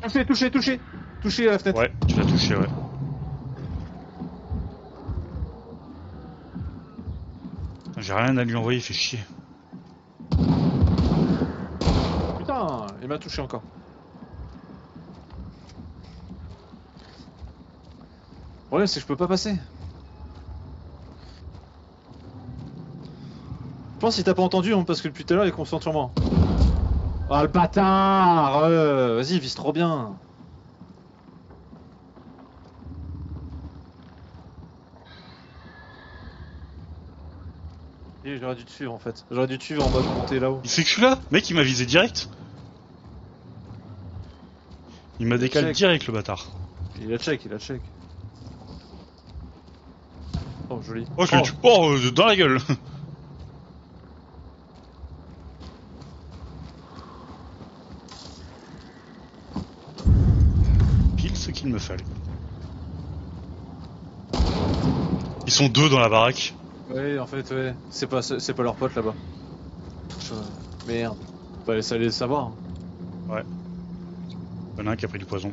Speaker 2: touché à la fenêtre.
Speaker 1: Ouais, tu l'as touché, ouais. J'ai rien à lui envoyer, il fait chier.
Speaker 2: Putain, il m'a touché encore. Le problème c'est que je peux pas passer. Je pense qu'il t'a pas entendu hein, parce que depuis tout à l'heure il est concentré sur moi. Ah le bâtard vas-y, vise trop bien. Et j'aurais dû te suivre en fait. J'aurais dû te suivre en mode monter là-haut.
Speaker 1: Il sait que je suis là. Mec, il m'a visé direct. Il m'a décalé
Speaker 2: check.
Speaker 1: direct, le bâtard.
Speaker 2: Il a check. Oh joli.
Speaker 1: Oh, je le tue. Oh, dans la gueule. Pile ce qu'il me fallait. Ils sont deux dans la baraque.
Speaker 2: Ouais, en fait, ouais. C'est pas leur pote là-bas. Merde. Bah, ça allait le savoir. Hein.
Speaker 1: Ouais. Il y en a un qui a pris du poison.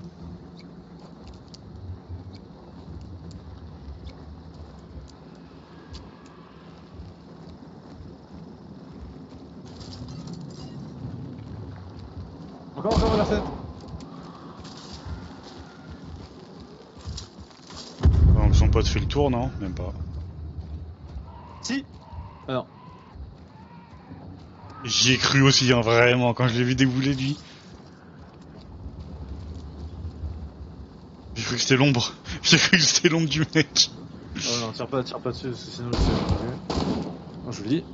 Speaker 2: Encore la fenêtre.
Speaker 1: Donc son pote fait le tour, non? Même pas.
Speaker 2: Si. Ah non.
Speaker 1: J'y ai cru aussi, hein, vraiment, quand je l'ai vu débouler, lui. J'ai cru que c'était l'ombre. J'ai cru que c'était l'ombre du mec.
Speaker 2: Oh non, tire pas dessus, parce que sinon je sais. Oh, joli.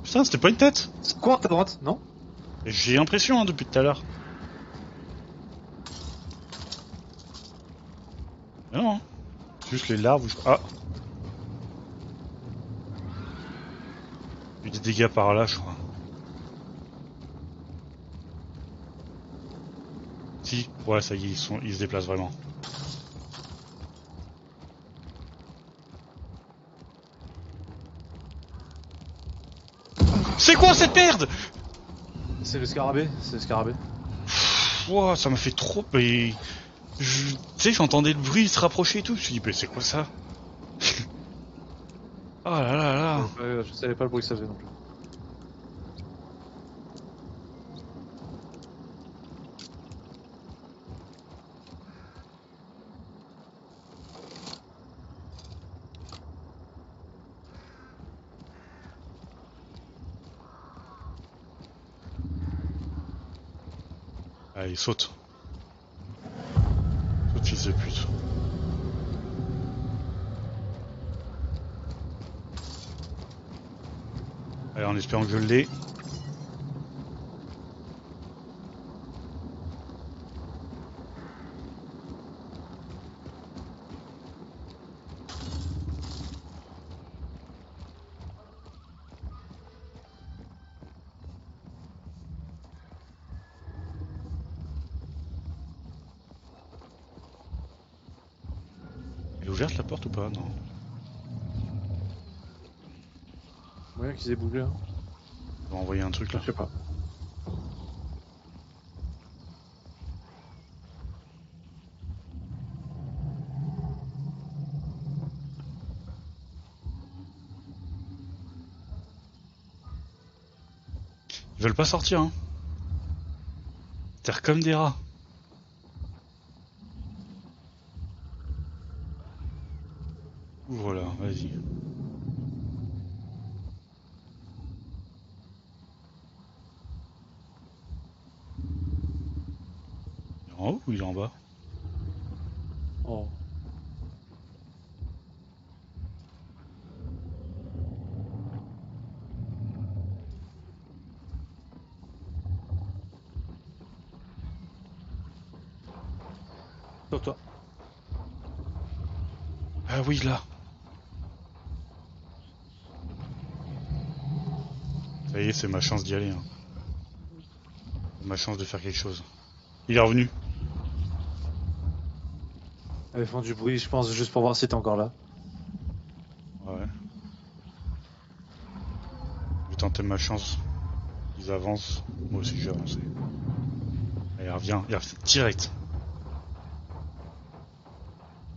Speaker 1: Putain, c'était pas une tête.
Speaker 2: C'est quoi à ta droite, non?
Speaker 1: J'ai l'impression, hein, depuis tout à l'heure. Mais non, hein. Juste les larves. Ah. Il y a eu des dégâts par là, je crois. Si, ouais, ça y est, ils se déplacent vraiment. C'est quoi cette merde?
Speaker 2: C'est le scarabée,
Speaker 1: Ouah, ça m'a fait trop. Tu sais, j'entendais le bruit se rapprocher et tout. Je me suis dit, mais c'est quoi ça? Oh là là là.
Speaker 2: Je savais pas le bruit que ça faisait non plus.
Speaker 1: Allez, saute. Saute, fils de pute. Allez, en espérant que je l'ai. Elle est ouverte la porte ou pas? Non.
Speaker 2: Moyen qu'ils aient bougé. Hein.
Speaker 1: va envoyer un truc là.
Speaker 2: Je sais pas.
Speaker 1: Ils veulent pas sortir, hein. Terre comme des rats. Voilà, vas-y. Il est en haut ou il est en bas?
Speaker 2: Oh. Sur toi.
Speaker 1: Ah oui, là. Ça y est, c'est ma chance d'y aller. Hein. Ma chance de faire quelque chose. Il est revenu.
Speaker 2: Elles font du bruit, je pense, juste pour voir si t'es encore là.
Speaker 1: Ouais. Je vais tenter ma chance. Ils avancent. Moi aussi, j'ai avancé. Allez, il revient direct.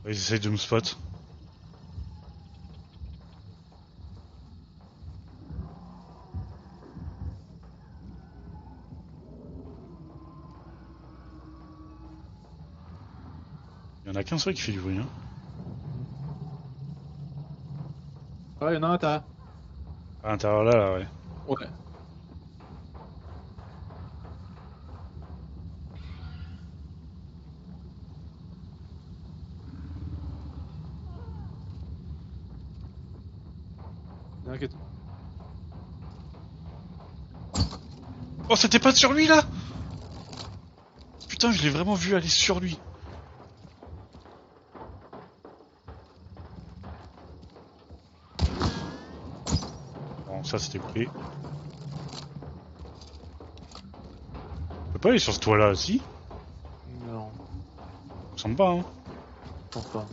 Speaker 1: Ils essayent de me spot. Il y en a qu'un seul qui fait du bruit. Hein.
Speaker 2: Ouais, y'en a un, t'as.
Speaker 1: À l'intérieur là, ouais.
Speaker 2: Ouais. Y'en a un qui est-
Speaker 1: Oh, c'était pas sur lui là! Putain, je l'ai vraiment vu aller sur lui. Bon, ça c'était coupé. On peut pas aller sur ce toit là, si?
Speaker 2: Non,
Speaker 1: Ça me semble pas, hein.
Speaker 2: je pense pas.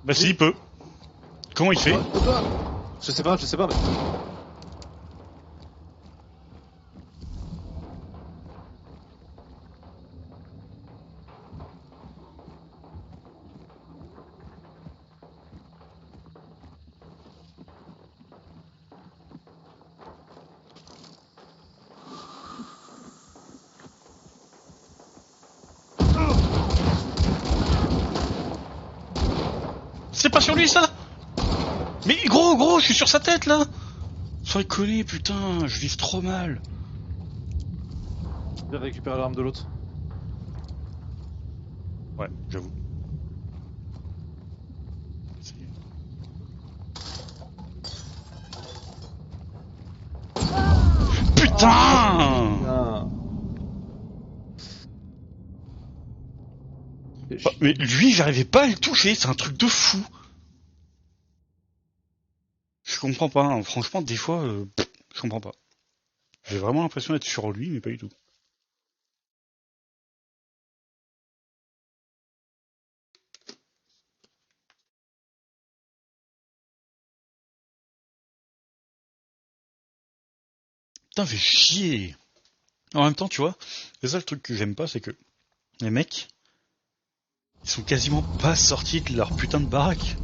Speaker 1: Bah si, il peut. Comment il fait?
Speaker 2: Toi je sais pas, mais.
Speaker 1: C'est pas sur lui ça! Mais gros, je suis sur sa tête là! Sois collé, putain, je vise trop mal.
Speaker 2: Je vais récupérer l'arme de l'autre.
Speaker 1: Ouais, j'avoue. Essayer. Putain!
Speaker 2: Ah.
Speaker 1: Oh, mais lui, j'arrivais pas à le toucher, c'est un truc de fou. Je comprends pas, hein. Franchement, des fois, je comprends pas. J'ai vraiment l'impression d'être sur lui, mais pas du tout. Putain, fait chier. En même temps, tu vois, c'est ça le truc que j'aime pas, c'est que les mecs, ils sont quasiment pas sortis de leur putain de baraque.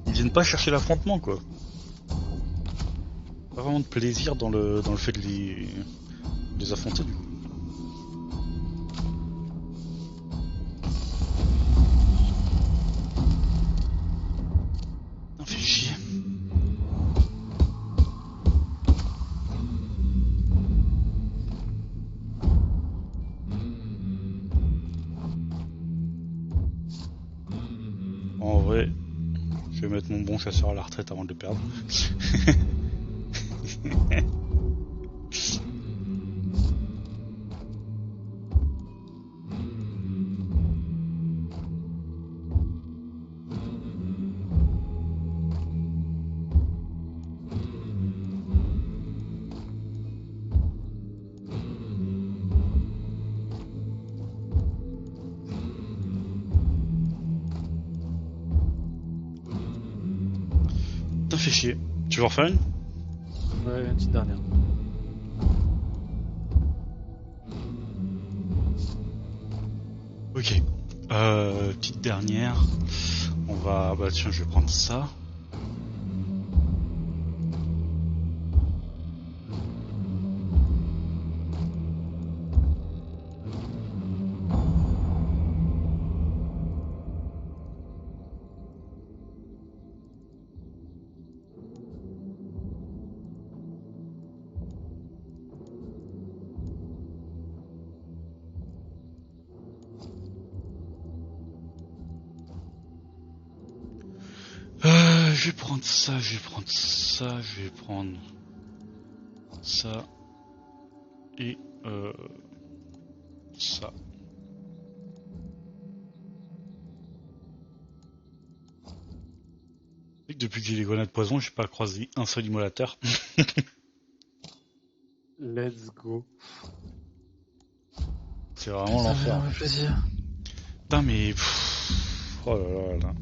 Speaker 1: Ils viennent pas chercher l'affrontement, quoi. Pas vraiment de plaisir dans le fait de les affronter, du coup. Putain, fait chier. En vrai, je vais mettre mon bon chasseur à la retraite avant de le perdre. fait chier. Tu veux en refaire une?
Speaker 2: Ouais, une petite dernière.
Speaker 1: Ok. Petite dernière. On va... Bah tiens, je vais prendre ça. Je vais prendre ça, je vais prendre ça, je vais prendre ça et ça. Et que depuis que j'ai les grenades poison, j'ai pas croisé un seul immolateur.
Speaker 2: Let's go.
Speaker 1: C'est vraiment l'enfer.
Speaker 2: Plaisir.
Speaker 1: Putain mais... Oh là là là.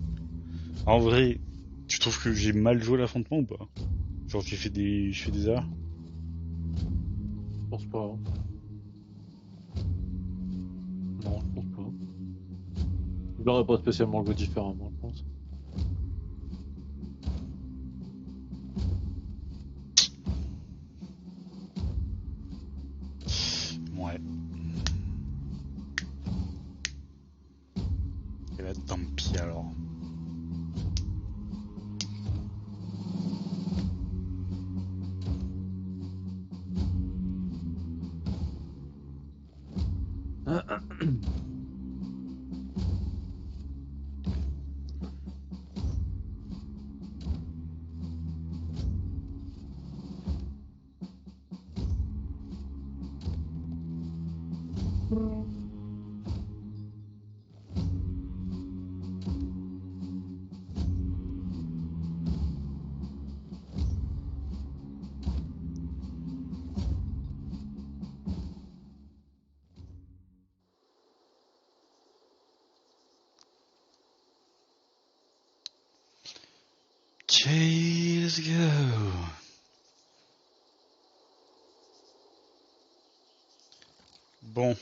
Speaker 1: En vrai, tu trouves que j'ai mal joué l'affrontement ou pas? Genre je fais des erreurs?
Speaker 2: Je pense pas. Hein. Non, je pense pas. Je l'aurais pas spécialement joué différemment, je pense.
Speaker 1: Ouais. Et là tant pis alors. Ok, let's go. Bon.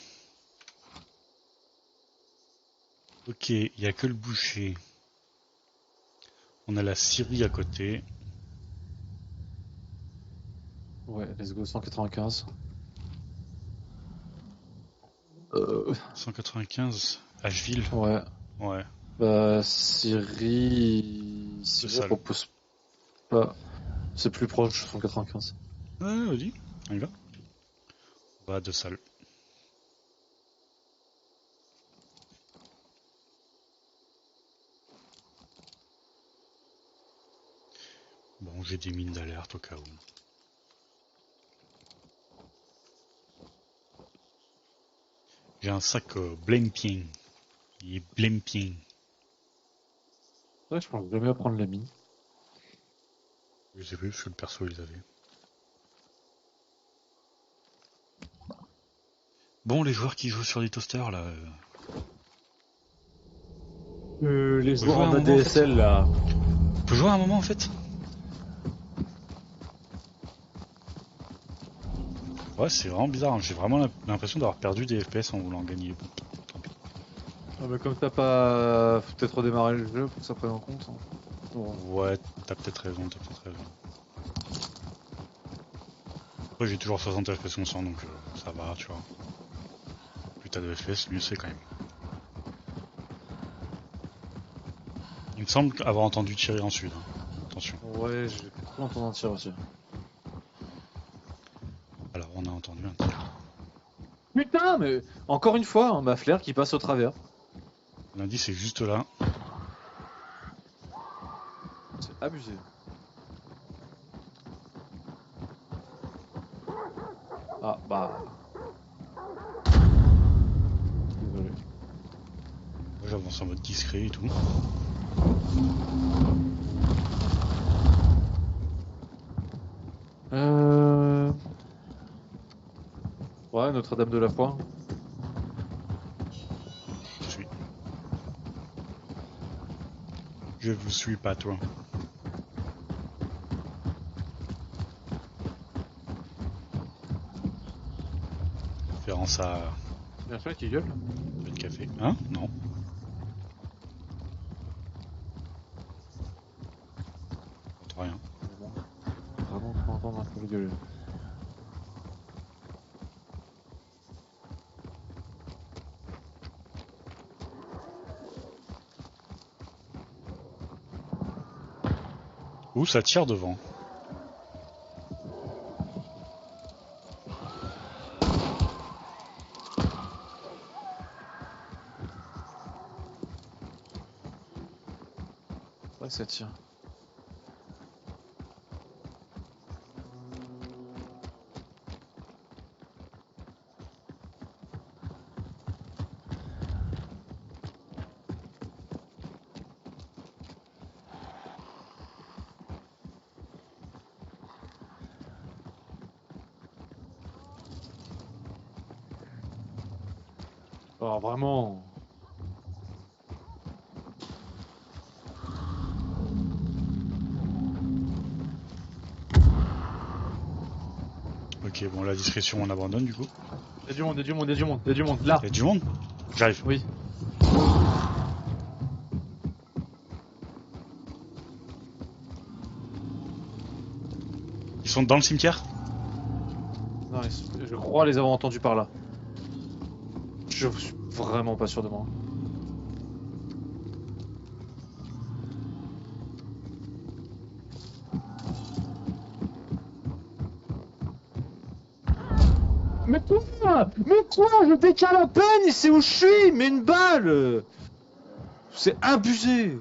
Speaker 1: Ok, il n'y a que le boucher. On a la Syrie à côté.
Speaker 2: Ouais, let's go, 195.
Speaker 1: 195, Asheville.
Speaker 2: Ouais.
Speaker 1: Ouais,
Speaker 2: Bah, Syrie
Speaker 1: salle.
Speaker 2: propose pas. C'est plus proche, 195.
Speaker 1: Ouais, vas-y, on y va. On va à 2 salles. Bon, j'ai des mines d'alerte au cas où. J'ai un sac Blimping. Il est Blimping.
Speaker 2: Ouais, je pense jamais à prendre la mine.
Speaker 1: Je sais plus parce que le perso il les avait. Bon, les joueurs qui jouent sur les toasters là.
Speaker 2: Les
Speaker 1: On peut jouer
Speaker 2: joueurs
Speaker 1: à
Speaker 2: en
Speaker 1: un moment, en fait.
Speaker 2: ADSL là.
Speaker 1: On peut jouer à un moment en fait. Ouais, c'est vraiment bizarre. Hein. J'ai vraiment l'impression d'avoir perdu des FPS en voulant gagner. Bon, tant pis.
Speaker 2: Ah, mais comme t'as pas. Faut peut-être redémarrer le jeu pour que ça prenne en compte. Hein. Bon.
Speaker 1: Ouais, t'as peut-être raison, t'as peut-être raison. Après, j'ai toujours 60 FPS constant donc ça va, tu vois. Plus t'as de FPS, mieux c'est quand même. Il me semble avoir entendu tirer en sud. Hein. Attention.
Speaker 2: Ouais, j'ai cru entendre un tir aussi.
Speaker 1: Alors, on a entendu un tir.
Speaker 2: Putain, mais encore une fois, hein, ma flair qui passe au travers.
Speaker 1: L'indice est juste là.
Speaker 2: C'est abusé. Ah, bah. Désolé.
Speaker 1: Moi, j'avance en mode discret et tout.
Speaker 2: Ouais, Notre-Dame de la Foi.
Speaker 1: Je suis. Je vous suis pas, toi. référence à
Speaker 2: Bien sûr, qui gueule.
Speaker 1: le café. Hein? Non. J'entends rien.
Speaker 2: Vraiment, pas entendre un peu gueuler.
Speaker 1: Ouh, ça tire devant.
Speaker 2: Ouais, ça tire. Alors vraiment.
Speaker 1: Ok, bon, la discrétion, on abandonne du coup.
Speaker 2: Y'a du monde, y'a du monde, y'a du monde, y'a du monde. Là.
Speaker 1: Y'a du monde? J'arrive.
Speaker 2: Oui.
Speaker 1: Ils sont dans le cimetière?
Speaker 2: Non, je crois les avoir entendus par là. Je suis vraiment pas sûr de moi. Mais quoi? Mais quoi? Je décale à peine, il sait où je suis, mais une balle! C'est abusé!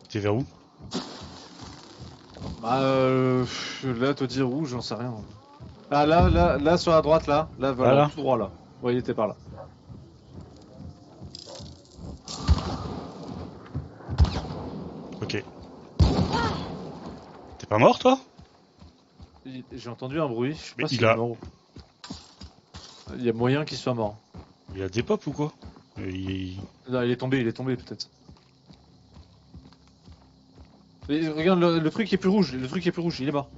Speaker 1: T'es vers où?
Speaker 2: Bah là te dire où, j'en sais rien. Ah là sur la droite là, voilà,
Speaker 1: Là.
Speaker 2: tout droit là. Ouais, il était par là.
Speaker 1: Ok. T'es pas mort toi?
Speaker 2: J'ai entendu un bruit, je sais
Speaker 1: Mais
Speaker 2: pas
Speaker 1: il
Speaker 2: s'il
Speaker 1: a-
Speaker 2: est mort. Il y a moyen qu'il soit mort.
Speaker 1: Il a des pop ou quoi?
Speaker 2: Non, il est tombé peut-être. Mais regarde le truc qui est plus rouge, le truc qui est plus rouge, il est mort.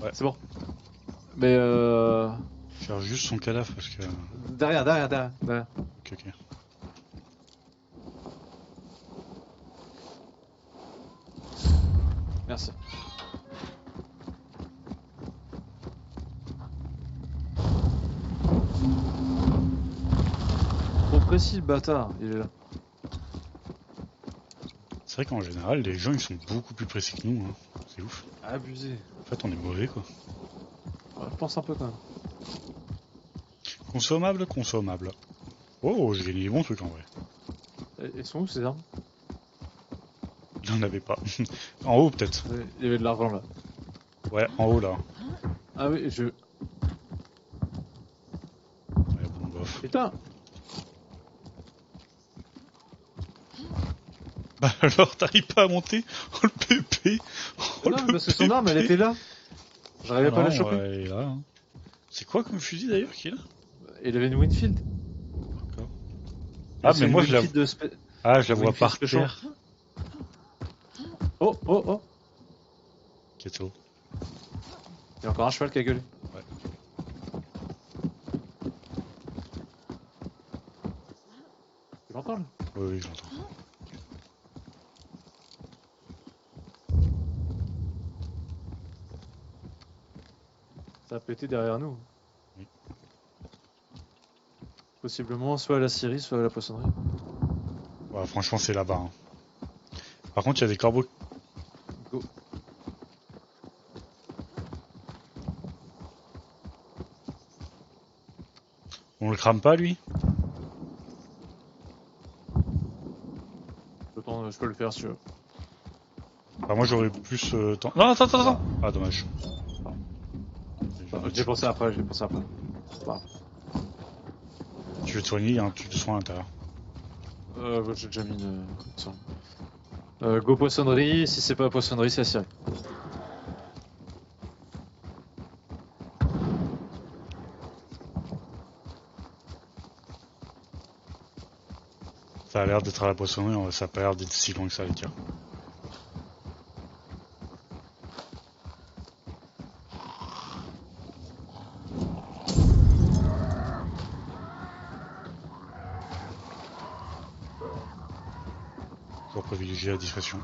Speaker 1: Ouais.
Speaker 2: C'est bon. Mais
Speaker 1: Je cherche juste son cadavre parce que...
Speaker 2: derrière.
Speaker 1: Ok, ok.
Speaker 2: Merci. Trop précis le bâtard, il est là.
Speaker 1: C'est vrai qu'en général, les gens ils sont beaucoup plus précis que nous. Hein. C'est ouf.
Speaker 2: Abusé.
Speaker 1: En fait, on est mauvais quoi.
Speaker 2: Ouais, je pense un peu quand même.
Speaker 1: Consommable, consommable. Oh, j'ai gagné des bons trucs en vrai.
Speaker 2: Elles sont où ces armes?
Speaker 1: Il en avait pas. En haut peut-être.
Speaker 2: Il y avait de l'argent là.
Speaker 1: Ouais, en haut là.
Speaker 2: Ah oui, je...
Speaker 1: Ouais, bon, bof.
Speaker 2: Putain!
Speaker 1: Bah alors, t'arrives pas à monter? Oh le pépé! Oh
Speaker 2: Non,
Speaker 1: le
Speaker 2: parce que son arme elle
Speaker 1: pépé.
Speaker 2: était là. J'arrivais pas à la choper.
Speaker 1: Ouais, il est là. Hein. C'est quoi comme fusil d'ailleurs qui est là?
Speaker 2: Il avait une Winfield.
Speaker 1: D'accord.
Speaker 2: Et
Speaker 1: Ah
Speaker 2: c'est
Speaker 1: mais
Speaker 2: une
Speaker 1: moi je la...
Speaker 2: Winfield de
Speaker 1: Ah, je la vois
Speaker 2: Winfield
Speaker 1: par
Speaker 2: Special.
Speaker 1: terre.
Speaker 2: Oh!
Speaker 1: Keto.
Speaker 2: Il y a encore un cheval qui a gueulé.
Speaker 1: Ouais.
Speaker 2: Tu l'entends là?
Speaker 1: Oui, oui, j'entends.
Speaker 2: Ça a pété derrière nous.
Speaker 1: Oui.
Speaker 2: Possiblement soit à la scierie, soit à la poissonnerie.
Speaker 1: Ouais, franchement, c'est là-bas. Hein. Par contre, il y a des corbeaux.
Speaker 2: Go.
Speaker 1: On le crame pas lui?
Speaker 2: Je peux le faire si tu veux.
Speaker 1: Bah, moi j'aurais plus temps. Non, attends! Ah, dommage.
Speaker 2: J'ai pensé après, Bah,
Speaker 1: Tu veux te soigner, il y a un truc de soin à l'intérieur.
Speaker 2: j'ai déjà mis une... Tiens. Go poissonnerie, si c'est pas poissonnerie, c'est la scierie.
Speaker 1: Ça a l'air d'être à la poissonnerie, ça a pas l'air d'être si loin que ça les tirs. privilégier la discrétion.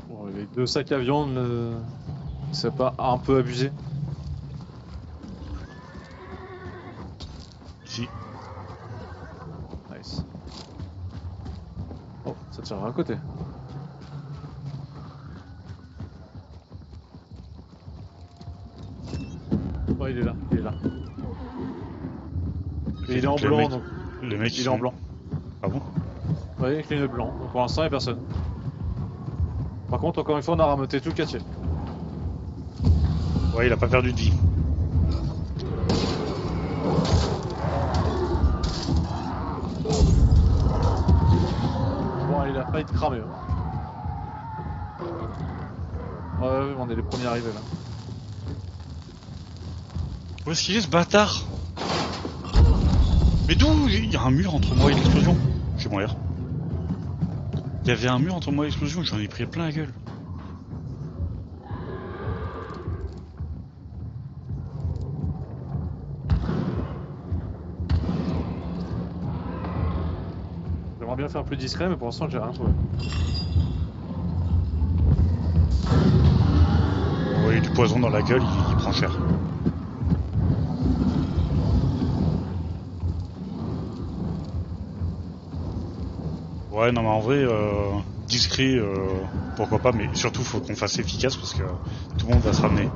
Speaker 2: Bon, avec 2 sacs à viande, c'est pas un peu abusé?
Speaker 1: Si.
Speaker 2: Nice. Oh, ça tire à côté. Oh, il est là, il est là.
Speaker 1: Ok,
Speaker 2: Et il est en
Speaker 1: donc les
Speaker 2: blanc,
Speaker 1: mecs-
Speaker 2: donc
Speaker 1: Les mecs
Speaker 2: il est en blanc.
Speaker 1: Ah bon?
Speaker 2: Ouais, avec les nœuds blancs. Donc pour l'instant, il n'y a personne. Par contre, encore une fois, on a rameuté tout le quartier.
Speaker 1: Ouais, il a pas perdu de vie.
Speaker 2: Bon, il a failli te cramer. Hein. Ouais, on est les premiers arrivés là.
Speaker 1: Où est-ce qu'il est ce bâtard? Mais d'où? Il y a un mur entre moi et l'explosion. J'ai mon air. Il y avait un mur entre moi et l'explosion, j'en ai pris plein la gueule.
Speaker 2: J'aimerais bien faire plus discret, mais pour l'instant, j'ai rien trouvé.
Speaker 1: Oui, du poison dans la gueule, il prend cher. Ouais, non mais en vrai, discret, pourquoi pas, mais surtout faut qu'on fasse efficace parce que tout le monde va se ramener.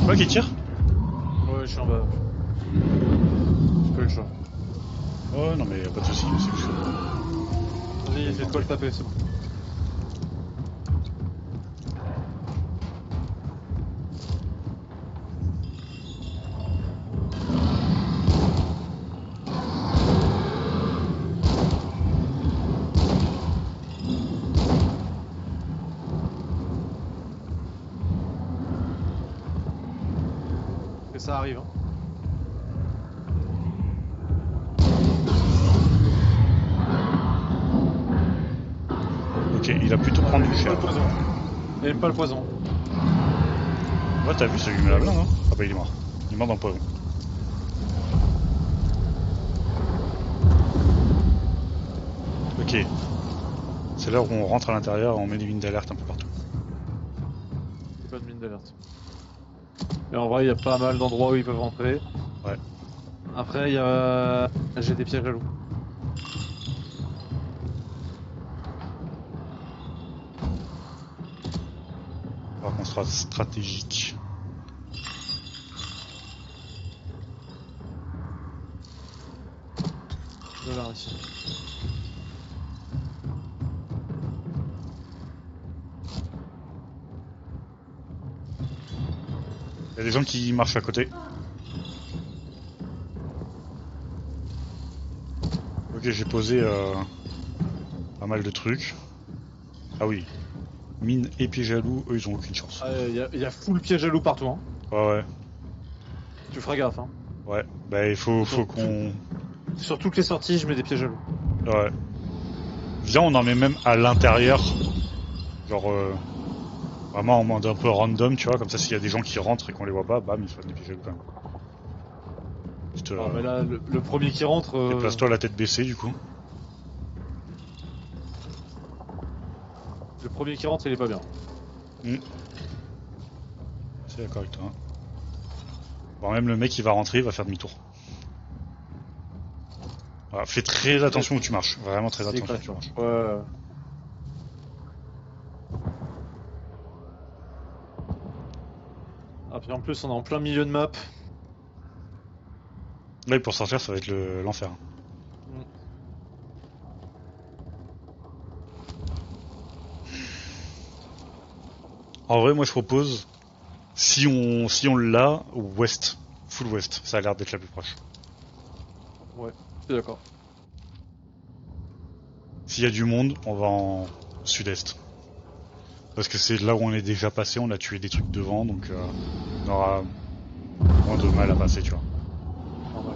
Speaker 1: Quoi qui tire?
Speaker 2: Ouais, je suis en bas. J'ai pas eu le choix.
Speaker 1: Oh non mais pas de soucis, c'est juste que-
Speaker 2: Vas-y, essaie de quoi le taper, c'est bon. Et ça arrive, hein.
Speaker 1: Ok, il a plutôt prendre du
Speaker 2: Pas
Speaker 1: cher.
Speaker 2: le poison. Il aime pas le poison.
Speaker 1: Ouais, t'as vu, ça lui met la blinde, hein. Ah bah il est mort. Il est mort dans le poison. Ok. C'est l'heure où on rentre à l'intérieur et on met des mines d'alerte un peu partout.
Speaker 2: C'est pas de mine d'alerte. Mais en vrai, il y a pas mal d'endroits où ils peuvent rentrer.
Speaker 1: Ouais.
Speaker 2: Après, il y a. J'ai des pièges à loup.
Speaker 1: Alors qu'on sera stratégique.
Speaker 2: De là, ici.
Speaker 1: Il y a des gens qui marchent à côté. Ok, j'ai posé pas mal de trucs. Ah oui. Mine et piège à loup, eux ils ont aucune chance.
Speaker 2: Il y a full piège à loup partout, hein.
Speaker 1: Ouais, ouais.
Speaker 2: Tu feras gaffe, hein.
Speaker 1: Ouais. Bah il faut qu'on...
Speaker 2: Sur toutes les sorties, je mets des pièges à loup.
Speaker 1: Ouais. Viens, on en met même à l'intérieur. Genre, vraiment en mode un peu random, tu vois. Comme ça, s'il y a des gens qui rentrent et qu'on les voit pas, bam, ils se prennent des pièges à loup quand même. Juste,
Speaker 2: Ah, mais là, le premier qui rentre.
Speaker 1: déplace-toi la tête baissée du coup.
Speaker 2: Le premier qui rentre, il est pas bien.
Speaker 1: C'est d'accord avec toi. Bon, même le mec qui va rentrer, il va faire demi-tour. Voilà, fais très attention où tu marches. Vraiment très attention où tu marches.
Speaker 2: Ouais. Ah, puis en plus, on est en plein milieu de map.
Speaker 1: Là, pour sortir, ça va être l'enfer.
Speaker 2: Mm.
Speaker 1: En vrai, moi, je propose, si on l'a, ouest. Full west. Ça a l'air d'être la plus proche.
Speaker 2: Ouais, je suis d'accord.
Speaker 1: S'il y a du monde, on va en sud-est. Parce que c'est là où on est déjà passé, on a tué des trucs devant, donc on aura moins de mal à passer, tu vois.
Speaker 2: Normal.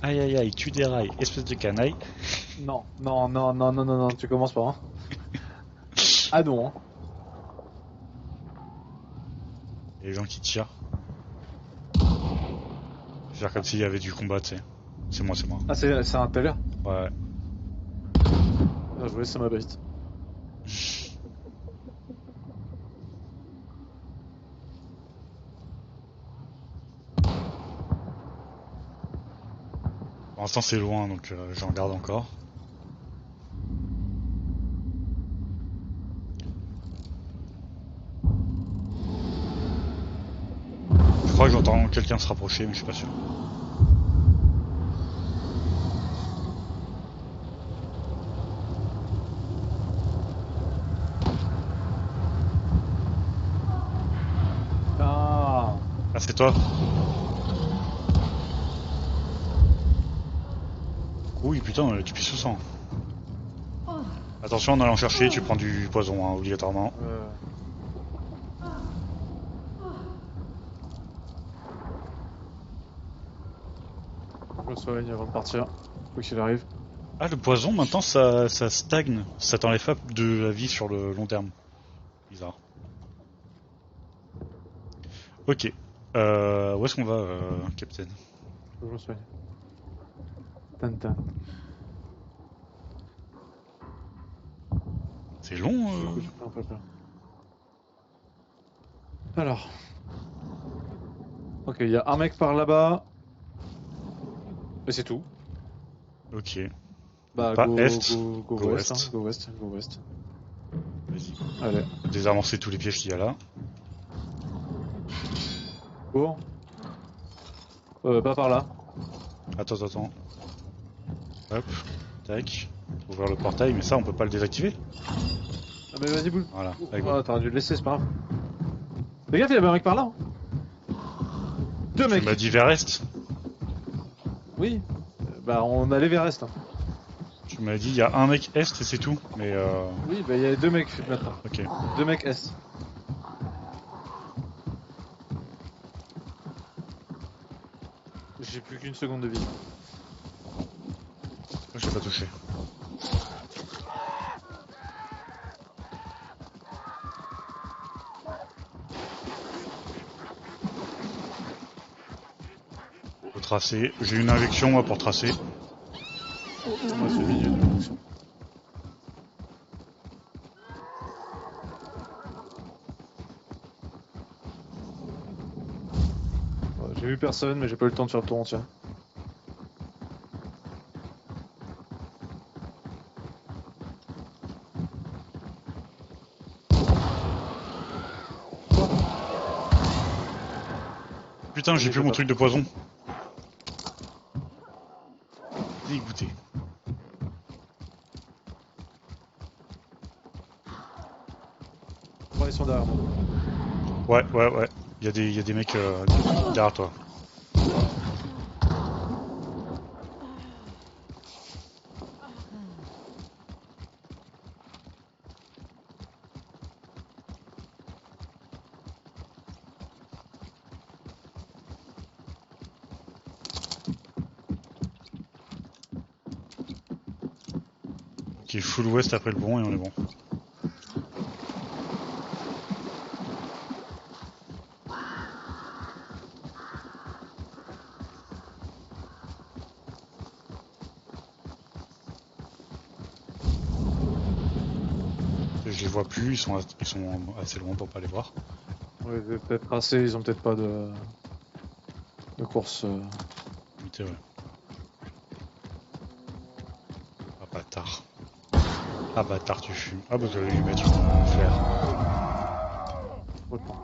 Speaker 1: Aïe aïe aïe, tu dérailles, espèce de canaille.
Speaker 2: Non, tu commences pas, hein. Ah non, hein.
Speaker 1: Il y a des gens qui tirent. Faire comme s'il y avait du combat, tu sais. C'est moi, c'est moi.
Speaker 2: Ah, c'est un taler.
Speaker 1: Ouais.
Speaker 2: Ah, je voulais ça ma bête.
Speaker 1: Pour l'instant, c'est loin, donc j'en garde encore. Je crois que j'entends quelqu'un se rapprocher, mais je suis pas sûr.
Speaker 2: Ah,
Speaker 1: Ah, c'est toi? Oui, putain, tu pisses au sang. Attention, en allant chercher, tu prends du poison, hein, obligatoirement.
Speaker 2: je me soigne avant de partir. Quoi qu'il arrive.
Speaker 1: Ah, le poison, maintenant, ça stagne. Ça t'enlève pas de la vie sur le long terme. Bizarre. Ok. Où est-ce qu'on va, Captain?
Speaker 2: Je me soigne. Tan tan.
Speaker 1: C'est long,
Speaker 2: Du coup, j'ai un peu peur. Alors. Ok, il y a un mec par là-bas. Et c'est tout.
Speaker 1: Ok. Donc
Speaker 2: Bah,
Speaker 1: pas
Speaker 2: go,
Speaker 1: est,
Speaker 2: go, go
Speaker 1: go
Speaker 2: west, hein.
Speaker 1: ouest.
Speaker 2: Go west, go west.
Speaker 1: Vas-y.
Speaker 2: Allez,
Speaker 1: Désamorcer tous les pièges qu'il y a là.
Speaker 2: cours. Pas par là.
Speaker 1: Attends, attends. Hop. Tac. Ouvrir le portail, mais ça, on peut pas le désactiver.
Speaker 2: Ah, mais vas-y, boule.
Speaker 1: Voilà. Allez, go.
Speaker 2: Ah, t'aurais dû le laisser, c'est pas grave. Fais gaffe, il y avait un mec par là. Hein. Deux
Speaker 1: Tu m'as
Speaker 2: mecs.
Speaker 1: dit vers est.
Speaker 2: Oui. Bah, on allait vers est. Hein.
Speaker 1: Tu m'as dit il y a un mec est et c'est tout. Mais
Speaker 2: Oui, bah, il y avait deux mecs maintenant.
Speaker 1: ok.
Speaker 2: Deux mecs S. J'ai plus qu'une seconde de vie.
Speaker 1: Moi, je l'ai pas touché. Faut tracer. J'ai une injection, moi, pour tracer.
Speaker 2: Moi, c'est milieu de fonction. J'ai vu personne, mais j'ai pas eu le temps de faire le tour entier.
Speaker 1: Putain, j'ai
Speaker 2: Vas-y,
Speaker 1: plus
Speaker 2: fais
Speaker 1: mon
Speaker 2: pas.
Speaker 1: truc de poison. Dégoûté.
Speaker 2: Bon, ils sont derrière moi.
Speaker 1: Ouais, ouais, ouais. Il y a des mecs derrière toi. Ok, full west après le bon et on est bon. Je les vois plus, ils sont assez loin pour pas les voir.
Speaker 2: Ouais, ils étaient peut-être tracés, ils ont peut-être pas de course.
Speaker 1: Mais t'es vrai. Ah bâtard. Ah bâtard, tu fumes. Ah bah j'aurais dû mettre un flair.
Speaker 2: Autant.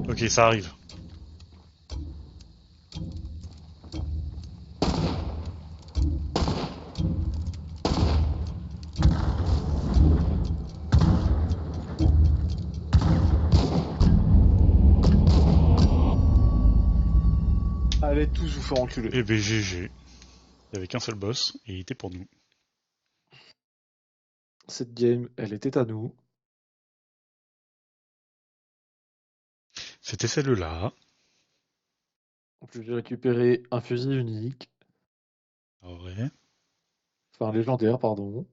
Speaker 1: Ok, ça arrive.
Speaker 2: Allez tous vous faire enculer.
Speaker 1: Et BGG. Il y avait qu'un seul boss et il était pour nous.
Speaker 2: Cette game, elle était à nous.
Speaker 1: C'était celle-là.
Speaker 2: En plus, j'ai récupéré un fusil unique.
Speaker 1: Ah ouais.
Speaker 2: Enfin, légendaire, pardon.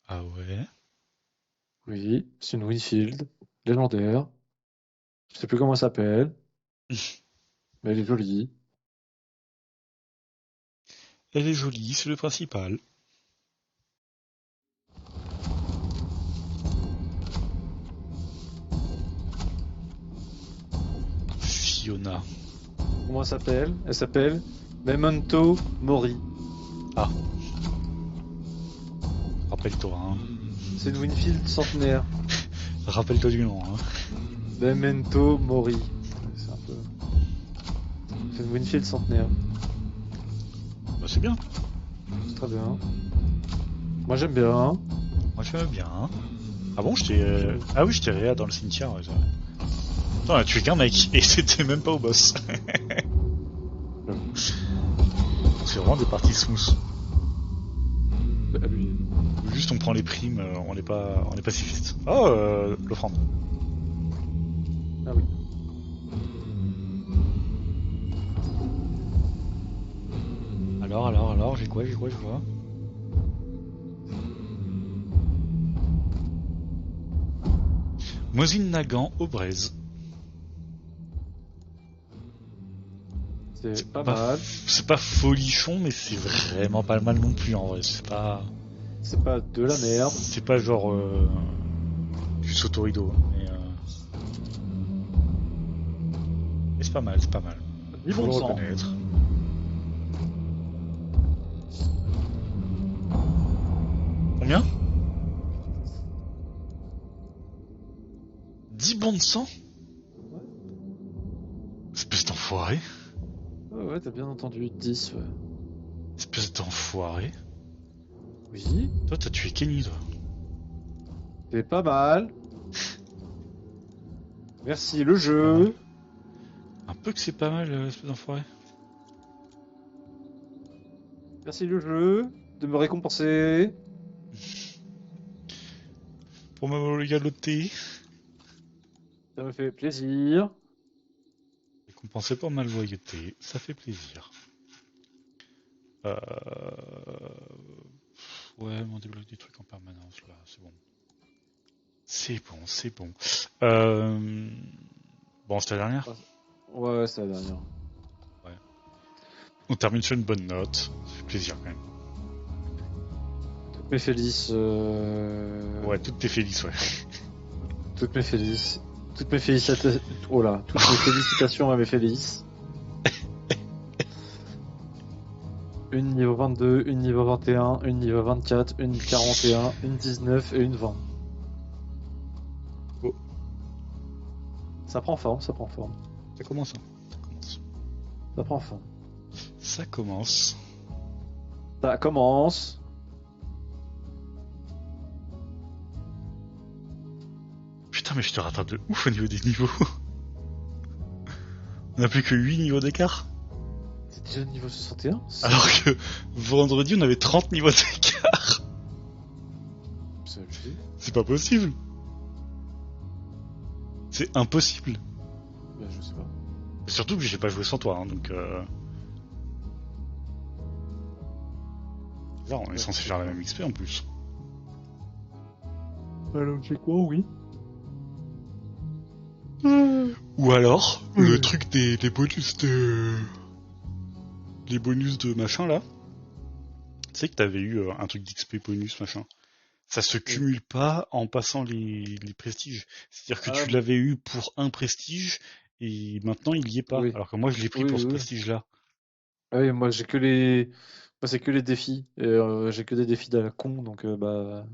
Speaker 1: Ah ouais.
Speaker 2: Oui, c'est une Winfield. Légendaire. Je sais plus comment elle s'appelle, mais elle est jolie.
Speaker 1: Elle est jolie, c'est le principal. Fiona.
Speaker 2: Comment elle s'appelle? Elle s'appelle Memento Mori.
Speaker 1: Ah, rappelle-toi, hein.
Speaker 2: C'est une Winfield centenaire.
Speaker 1: Rappelle-toi du nom, hein.
Speaker 2: Memento Mori. C'est un peu... C'est une Winfield centenaire.
Speaker 1: Bah, c'est bien.
Speaker 2: C'est très bien. Moi j'aime bien.
Speaker 1: Moi, j'aime bien, hein. Ah bon, Ah oui, je t'ai réa dans le cimetière, ouais, ça. Attends, on a tué qu'un mec, et c'était même pas au boss. C'est vraiment des parties smooth.
Speaker 2: Bah, lui.
Speaker 1: Juste on prend les primes, on n'est pas pacifiste. Oh, l'offrande.
Speaker 2: Ah oui.
Speaker 1: Alors, j'ai quoi, je vois. Mosin Nagant au braise.
Speaker 2: C'est pas mal.
Speaker 1: C'est pas folichon, mais c'est vraiment pas mal non plus en vrai. C'est pas.
Speaker 2: C'est pas de la merde.
Speaker 1: C'est pas genre du Sotorido, mais c'est pas mal, c'est pas mal.
Speaker 2: Ni
Speaker 1: Faut
Speaker 2: bon
Speaker 1: le
Speaker 2: sang.
Speaker 1: reconnaître. Combien? 10 bons de sang?
Speaker 2: Ouais,
Speaker 1: Espèce d'enfoiré.
Speaker 2: ouais, t'as bien entendu. 10, ouais.
Speaker 1: Espèce d'enfoiré.
Speaker 2: Oui,
Speaker 1: Toi, t'as tué Kenny, toi.
Speaker 2: c'est pas mal. Merci le
Speaker 1: C'est pas mal.
Speaker 2: jeu.
Speaker 1: Un peu que c'est pas mal, espèce d'enfoiré.
Speaker 2: Merci le jeu de me récompenser.
Speaker 1: Pour ma légalité.
Speaker 2: Ça me fait plaisir.
Speaker 1: Récompensé pour ma loyauté. Ça fait plaisir. Ouais, mais on débloque des trucs en permanence, là. C'est bon. C'est bon, c'est bon. Euh... Bon, c'était la dernière?
Speaker 2: Ouais, c'est la dernière.
Speaker 1: Ouais. On termine sur une bonne note. Ça fait plaisir quand même.
Speaker 2: Toutes mes félices.
Speaker 1: Ouais, toutes tes félices, ouais.
Speaker 2: Toutes mes félices. Toutes mes félicitations. Oh là, toutes mes félicitations à mes félices. Une niveau 22, une niveau 21, une niveau 24, une 41, une 19 et une 20.
Speaker 1: Oh,
Speaker 2: Ça prend forme, ça prend forme.
Speaker 1: ça commence, hein. Ça commence.
Speaker 2: Ça prend forme.
Speaker 1: Ça commence.
Speaker 2: Ça commence.
Speaker 1: Putain, mais je te rattrape de ouf au niveau des niveaux. On a plus que 8 niveaux d'écart.
Speaker 2: C'est déjà le niveau 61?
Speaker 1: Alors que vendredi, on avait 30 niveaux d'écart.
Speaker 2: C'est abusé.
Speaker 1: C'est pas possible. C'est impossible.
Speaker 2: Bah, je sais pas.
Speaker 1: Surtout que j'ai pas joué sans toi, hein, donc là, on est censé faire la même XP en plus.
Speaker 2: Alors, j'ai quoi, oui.
Speaker 1: Ou alors, le truc des bonus de... Les bonus de machin, là. Tu sais que t'avais eu un truc d'XP bonus, machin. Ça se cumule pas en passant les prestiges. C'est-à-dire que
Speaker 2: Ah,
Speaker 1: tu l'avais eu pour un prestige, et maintenant il y est pas.
Speaker 2: oui.
Speaker 1: Alors que moi, je l'ai pris
Speaker 2: Oui,
Speaker 1: pour ce
Speaker 2: oui.
Speaker 1: prestige-là.
Speaker 2: Ah oui, moi j'ai que les. Moi c'est que les défis. Et j'ai que des défis à la con, donc bah.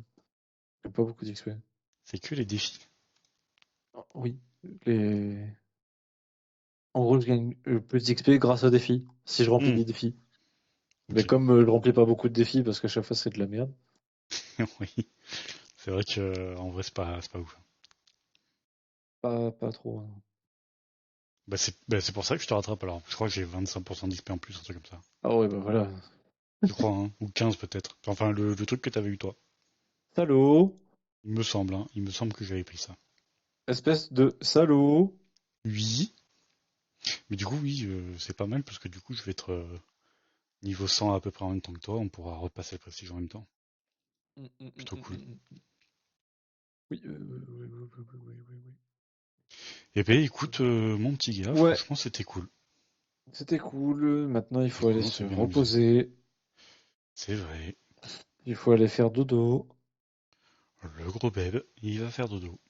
Speaker 2: J'ai pas beaucoup d'XP.
Speaker 1: C'est que les défis.
Speaker 2: Oui. Les... En gros, je gagne plus d'XP grâce aux défis. Si je remplis
Speaker 1: Hmm,
Speaker 2: des défis. Mais
Speaker 1: ok.
Speaker 2: comme je remplis pas beaucoup de défis parce qu'à chaque fois c'est de la merde.
Speaker 1: Oui. C'est vrai que en vrai, c'est pas ouf.
Speaker 2: Pas trop, hein.
Speaker 1: C'est pour ça que je te rattrape alors. Je crois que j'ai 25% d'XP en plus, un truc comme ça.
Speaker 2: Ah ouais, bah voilà.
Speaker 1: Je crois, hein. Ou 15 peut-être. Enfin, le truc que t'avais eu toi.
Speaker 2: Salaud.
Speaker 1: Il me semble, hein. Il me semble que j'avais pris ça.
Speaker 2: Espèce de salaud.
Speaker 1: Oui. Mais du coup, oui, c'est pas mal parce que du coup, je vais être niveau 100 à peu près en même temps que toi. On pourra repasser le prestige en même temps. Plutôt cool.
Speaker 2: Oui, oui.
Speaker 1: Eh ben écoute, mon petit gars,
Speaker 2: Ouais.
Speaker 1: franchement c'était cool.
Speaker 2: C'était cool. Maintenant, il faut aller
Speaker 1: On
Speaker 2: se
Speaker 1: s'est bien amusé.
Speaker 2: reposer.
Speaker 1: C'est vrai.
Speaker 2: Il faut aller faire dodo.
Speaker 1: Le gros beb, il va faire dodo.